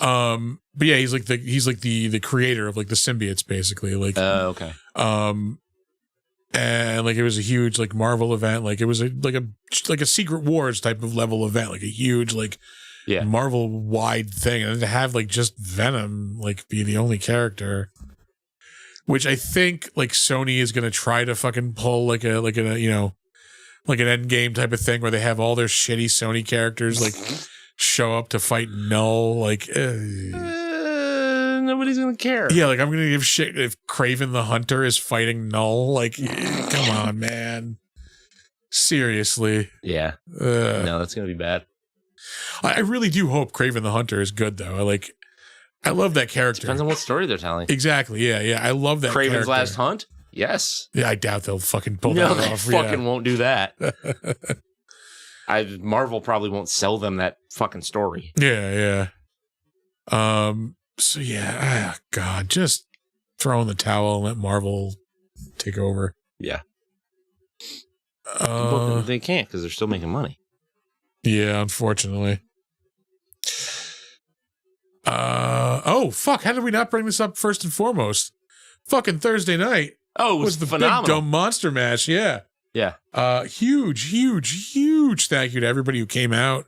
But yeah, he's like the creator of like the symbiotes, basically. Like. Okay. And like it was a huge like Marvel event. Like it was like a Secret Wars type of level event. Like a huge like. Yeah. Marvel wide thing, and to have like just Venom like be the only character, which I think like Sony is gonna try to fucking pull like a you know like an Endgame type of thing where they have all their shitty Sony characters like show up to fight Null. Like nobody's gonna care. Yeah, like I'm gonna give shit if Kraven the Hunter is fighting Null. Like come on, man, seriously. Yeah. No, that's gonna be bad. I really do hope Kraven the Hunter is good, though. I love that character. Depends on what story they're telling. Exactly. Yeah. I love that Kraven's character. Last Hunt? Yes. Yeah, I doubt they'll fucking pull No, that they off. fucking won't do that. Marvel probably won't sell them that fucking story. Yeah. So yeah, God, just throw in the towel and let Marvel take over. Yeah. But they can't because they're still making money. Yeah, unfortunately. Oh fuck! How did we not bring this up first and foremost? Fucking Thursday night. Oh, it was the phenomenal. Big dumb monster mash. Yeah. Huge thank you to everybody who came out.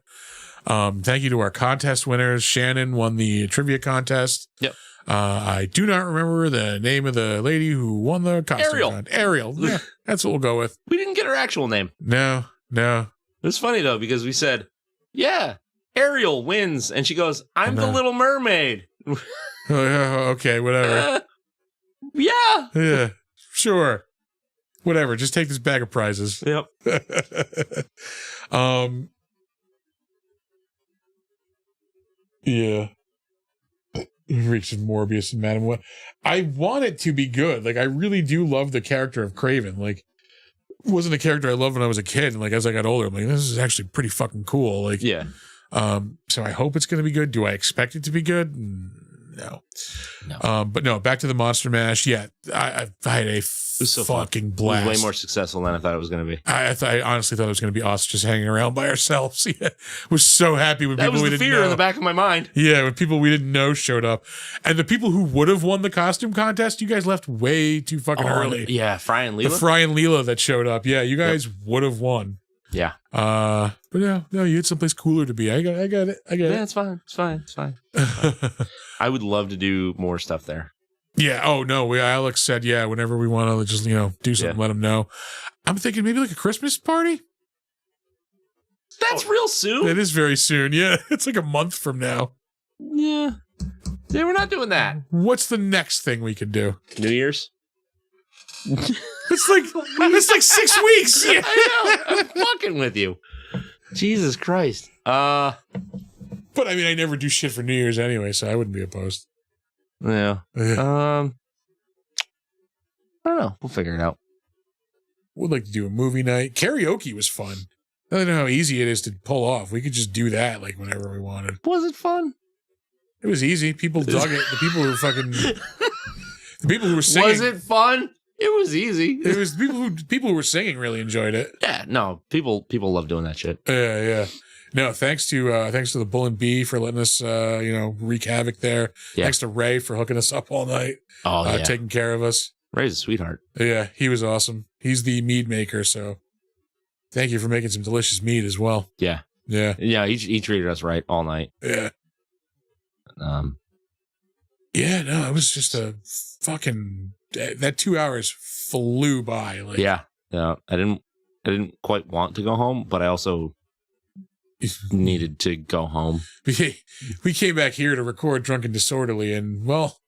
Thank you to our contest winners. Shannon won the trivia contest. Yep. I do not remember the name of the lady who won the costume. Ariel. Yeah, that's what we'll go with. We didn't get her actual name. No. It was funny though because we said, "Yeah, Ariel wins," and she goes, "I'm the Little Mermaid." Okay, whatever. Yeah. Yeah, sure. Whatever. Just take this bag of prizes. Yep. Yeah. Reaching Morbius and Madam Web. I want it to be good. Like, I really do love the character of Kraven. Like, it wasn't a character I loved when I was a kid. And like, as I got older, I'm like, this is actually pretty fucking cool. Like, yeah. So I hope it's going to be good. Do I expect it to be good? No. But no, back to the Monster Mash. Yeah. I had a fucking blast. It was way more successful than I thought it was going to be. I honestly thought it was going to be us just hanging around by ourselves. Yeah. Was so happy when that people we was the didn't fear know. in the back of my mind. Yeah, when people we didn't know showed up. And the people who would have won the costume contest, you guys left way too fucking early. Yeah, Fry and Leela. The Fry and Leela that showed up. Yeah, you guys would have won. Yeah. But no, you had someplace cooler to be. I got it. Yeah, it's fine. I would love to do more stuff there. Yeah. Oh no. Alex said, yeah, whenever we want to just, do something, let them know. I'm thinking maybe like a Christmas party. That's real soon. It is very soon. Yeah. It's like a month from now. Yeah. We're not doing that. What's the next thing we could do? New Year's. It's like 6 weeks. Yeah. I know. I'm fucking with you. Jesus Christ. But I mean, I never do shit for New Year's anyway, so I wouldn't be opposed. Yeah. I don't know. We'll figure it out. Would like to do a movie night. Karaoke was fun. I don't know how easy it is to pull off. We could just do that like whenever we wanted. Was it fun? It was easy. People dug it. The people who were singing. Was it fun? It was easy. It was people who were singing really enjoyed it. Yeah, no, people love doing that shit. Yeah. No, thanks to the Bull and Bee for letting us wreak havoc there. Yeah. Thanks to Ray for hooking us up all night. Taking care of us. Ray's a sweetheart. Yeah, he was awesome. He's the mead maker, so thank you for making some delicious mead as well. Yeah. Yeah. Yeah, he treated us right all night. Yeah. Yeah, no, it was just a fucking that 2 hours flew by. Like, yeah. I didn't quite want to go home, but I also needed to go home. We came back here to record Drunk and Disorderly, and well,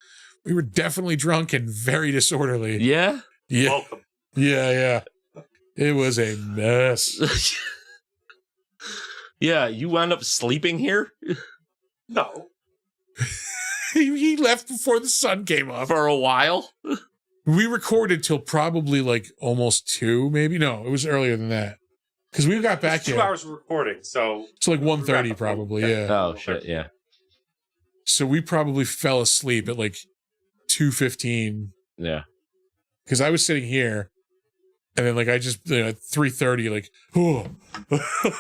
we were definitely drunk and very disorderly. Yeah? Yeah. Welcome. Yeah. It was a mess. Yeah, you wound up sleeping here? No. He left before the sun came up. For a while? We recorded till probably like almost 2, maybe. No, it was earlier than that. Because we got back 2 hours of recording, so like 1:30 probably, yeah. Oh, shit, yeah. So we probably fell asleep at like 2:15. Yeah. because I was sitting here, and then like I just at 3:30, like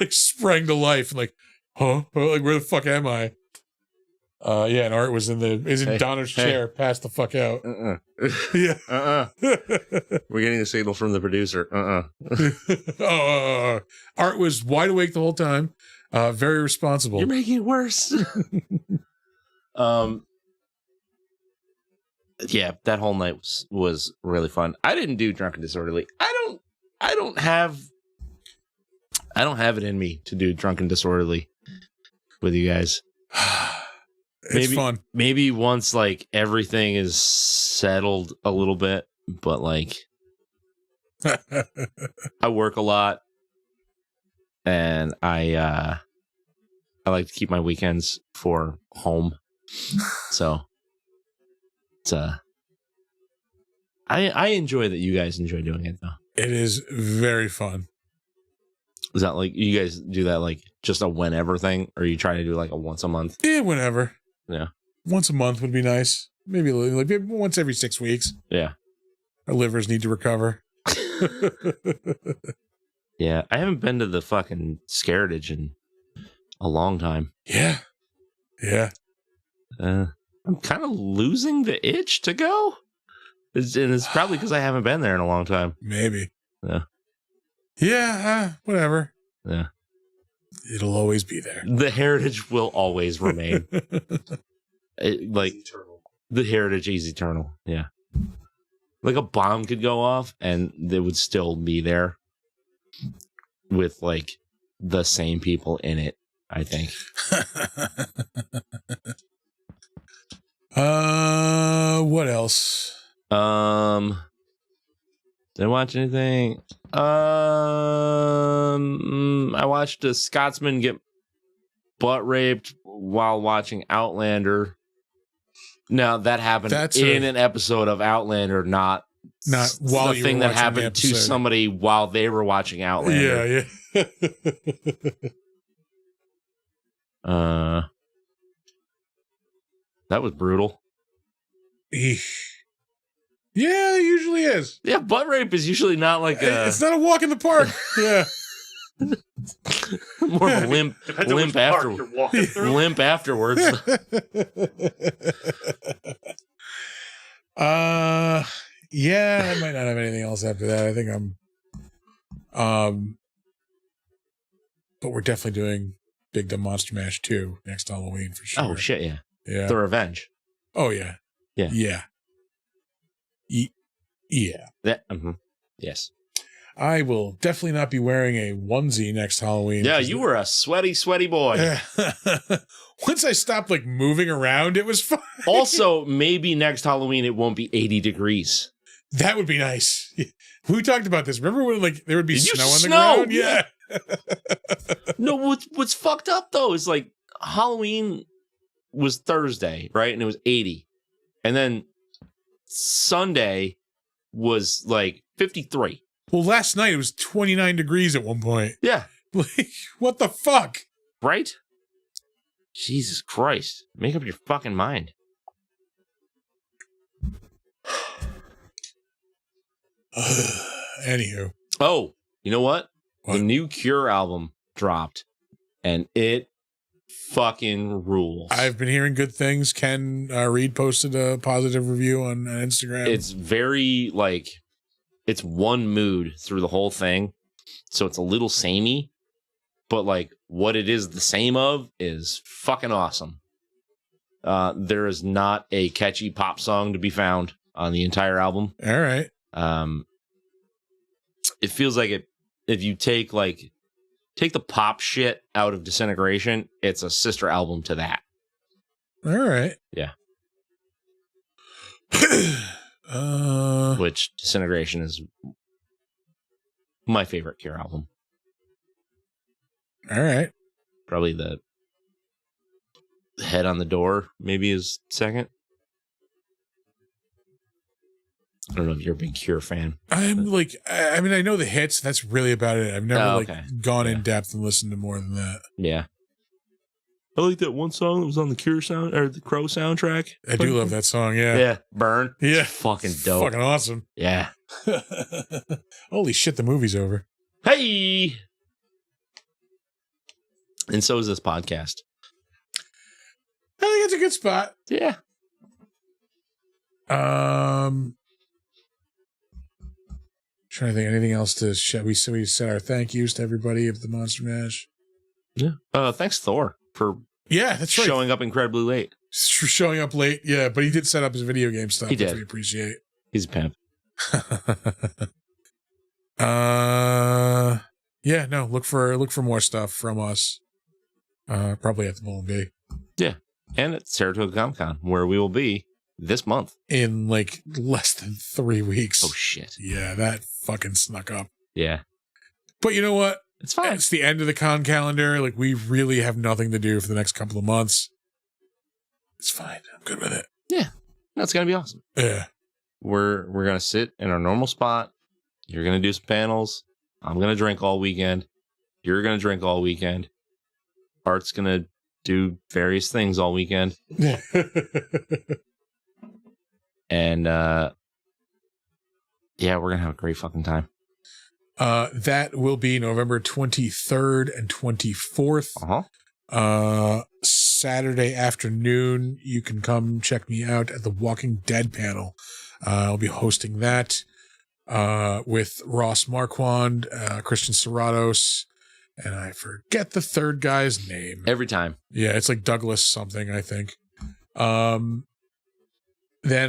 like sprang to life, and like, like where the fuck am I? Yeah, and Art was in Donna's chair, passed the fuck out. Yeah. We're getting a signal from the producer. Art was wide awake the whole time. Very responsible. You're making it worse. Yeah, that whole night was really fun. I didn't do Drunk and Disorderly. I don't have it in me to do Drunk and Disorderly with you guys. It's fun. Maybe once like everything is settled a little bit, but like I work a lot and I like to keep my weekends for home. So it's I enjoy that you guys enjoy doing it though. It is very fun. Is that like you guys do that like just a whenever thing, or you try to do like a once a month? Yeah, whenever. Yeah. Once a month would be nice. Maybe like once every 6 weeks. Yeah. Our livers need to recover. Yeah. I haven't been to the fucking Scaritage in a long time. Yeah. Yeah. I'm kind of losing the itch to go. It's probably because I haven't been there in a long time. Maybe. Yeah. Yeah, whatever. Yeah. It'll always be there. The heritage will always remain. Like the heritage is eternal. Yeah. Like a bomb could go off and they would still be there with like the same people in it, I think. What else? Did I watch anything? I watched a Scotsman get butt raped while watching Outlander. Now that happened in an episode of Outlander, not while the you thing were that watching happened to somebody while they were watching Outlander. Yeah. That was brutal. Yeah, it usually is. Yeah, butt rape is usually not like it's not a walk in the park. Yeah. More of a limp afterwards. Yeah, I might not have anything else after that. I think but we're definitely doing Big Dumb Monster Mash 2 next Halloween for sure. Oh shit, yeah. Yeah. The Revenge. Oh yeah. Yeah. Yeah. Yeah. Yes. I will definitely not be wearing a onesie next Halloween. Yeah, you were a sweaty boy. Once I stopped like moving around, it was fine. Also, maybe next Halloween it won't be 80 degrees. That would be nice. We talked about this. Remember when like there would be snow on the ground? Yeah. No, what's fucked up though is like Halloween was Thursday, right? And it was 80. And then Sunday was like 53. Well, last night it was 29 degrees at one point. Yeah. Like, what the fuck? Right? Jesus Christ. Make up your fucking mind. Anywho. Oh, you know what? What? The new Cure album dropped, and it fucking rules. I've been hearing good things. Ken Reed posted a positive review on Instagram. It's very, like, it's one mood through the whole thing, so it's a little samey, but, like, what it is the same of is fucking awesome. There is not a catchy pop song to be found on the entire album. All right. It feels like if you take the pop shit out of Disintegration, it's a sister album to that. All right. Yeah. Which Disintegration is my favorite Cure album. All right. Probably the Head on the Door maybe is second. I don't know if you're a big Cure fan. I'm like, I mean, I know the hits. That's really about it. I've never okay. gone in depth and listened to more than that. Yeah. I like that one song that was on the Cure sound or the Crow soundtrack. I do love that song. Yeah. Yeah, Burn. Yeah. It's fucking dope. Fucking awesome. Yeah. Holy shit, the movie's over. Hey. And so is this podcast. I think it's a good spot. Yeah. Trying to think anything else to we said our thank yous to everybody of the Monster Mash. Yeah. Thanks, Thor, for that's right. showing up incredibly late. For showing up late, yeah, but he did set up his video game stuff, He did. which we appreciate. He's a pimp. Yeah, no, look for more stuff from us. Probably at the Bull and Bee. Yeah. And at Saratoga Comic-Con, where we will be this month. In like less than 3 weeks. Oh, shit. Yeah, that fucking snuck up. Yeah. But you know what? It's fine. It's the end of the con calendar. Like, we really have nothing to do for the next couple of months. It's fine. I'm good with it. Yeah. That's going to be awesome. Yeah. We're going to sit in our normal spot. You're going to do some panels. I'm going to drink all weekend. You're going to drink all weekend. Art's going to do various things all weekend. And, yeah, we're going to have a great fucking time. That will be November 23rd and 24th. Uh-huh. Saturday afternoon, you can come check me out at the Walking Dead panel. I'll be hosting that with Ross Marquand, Christian Serratos, and I forget the third guy's name. Every time. Yeah, it's like Douglas something, I think. Then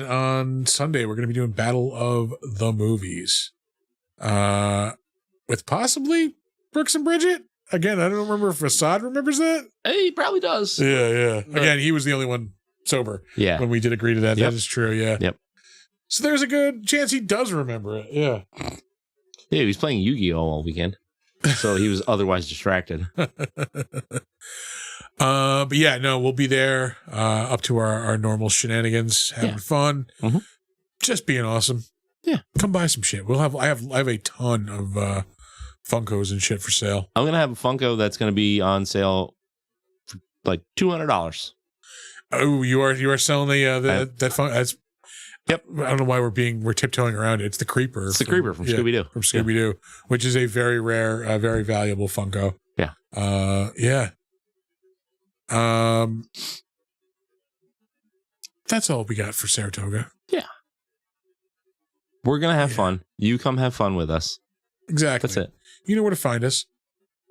on Sunday, we're going to be doing Battle of the Movies. With possibly Brooks and Bridget. Again, I don't remember if Assad remembers that. He probably does. Yeah. Again, he was the only one sober. Yeah. When we did agree to that. Yep. That is true, yeah. Yep. So there's a good chance he does remember it. Yeah. Yeah, he was playing Yu-Gi-Oh! All weekend. So he was otherwise distracted. But yeah, no, we'll be there up to our normal shenanigans, having fun, just being awesome. Yeah, come buy some shit. I have a ton of Funkos and shit for sale. I'm gonna have a Funko that's gonna be on sale for like $200. Oh, you are selling that Funko? That's yep. I don't know why we're tiptoeing around it. It's the Creeper. It's the Creeper from Scooby-Doo. From Scooby-Doo, which is a very rare, very valuable Funko. Yeah. Yeah. That's all we got for Saratoga. Yeah. We're going to have fun. You come have fun with us. Exactly. That's it. You know where to find us.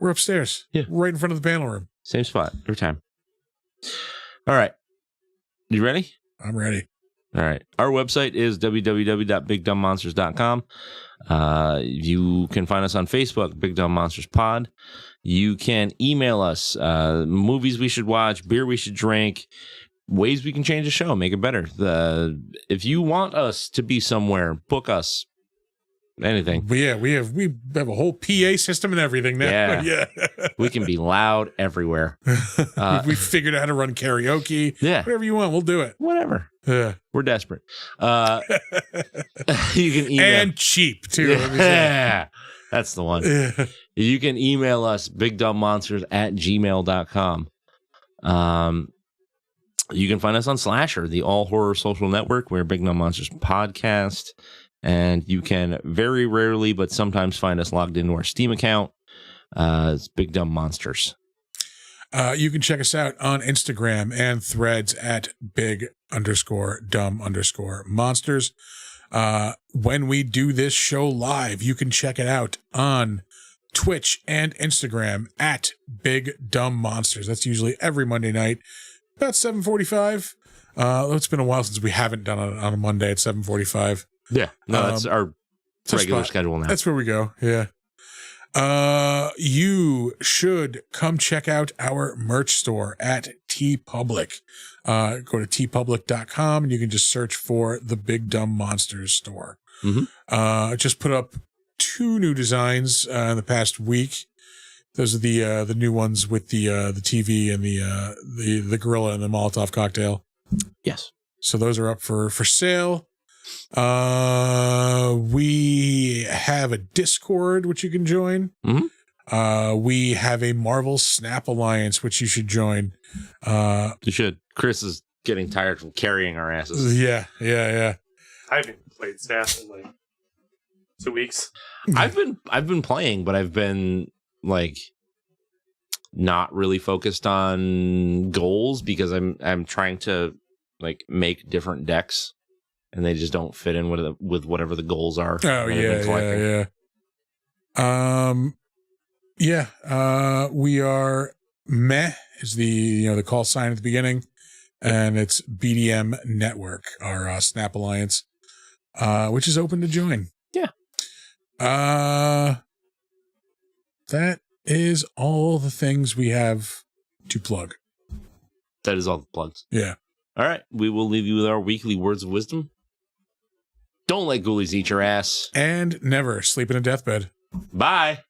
We're upstairs. Yeah. Right in front of the panel room. Same spot every time. All right. You ready? I'm ready. All right. Our website is www.bigdumbmonsters.com. You can find us on Facebook, Big Dumb Monsters Pod. You can email us movies we should watch, beer we should drink, ways we can change the show, make it better. If you want us to be somewhere, book us. Anything. But yeah, we have a whole PA system and everything now. Yeah. We can be loud everywhere. We figured out how to run karaoke. Yeah. Whatever you want, we'll do it. Whatever. Yeah. We're desperate. You can email. And cheap, too. Yeah. That's the one. Yeah. You can email us, bigdumbmonsters@gmail.com. You can find us on Slasher, the all horror social network. We're Big Dumb Monsters Podcast. And you can very rarely, but sometimes find us logged into our Steam account. It's Big Dumb Monsters. You can check us out on Instagram and Threads at big_dumb_monsters. When we do this show live, you can check it out on Twitch and Instagram at Big Dumb Monsters. That's usually every Monday night, about 7:45. It's been a while since we haven't done it on a Monday at 7:45. Yeah, no, that's our regular schedule now. That's where we go. Yeah. You should come check out our merch store at TeePublic. Go to teepublic.com and you can just search for the Big Dumb Monsters store. Just put up 2 new designs in the past week. Those are the new ones with the TV and the gorilla and the Molotov cocktail. Yes. So those are up for sale. We have a Discord which you can join. We have a Marvel Snap Alliance, which you should join. You should. Chris is getting tired from carrying our asses. Yeah. I haven't played Snap in like 2 weeks. I've been playing, but I've been like not really focused on goals because I'm trying to like make different decks, and they just don't fit in with whatever the goals are. Oh yeah. We are Meh is the call sign at the beginning, and it's BDM Network, our Snap Alliance, which is open to join. Yeah. That is all the things we have to plug. That is all the plugs. Yeah. All right. We will leave you with our weekly words of wisdom. Don't let ghoulies eat your ass. And never sleep in a deathbed. Bye.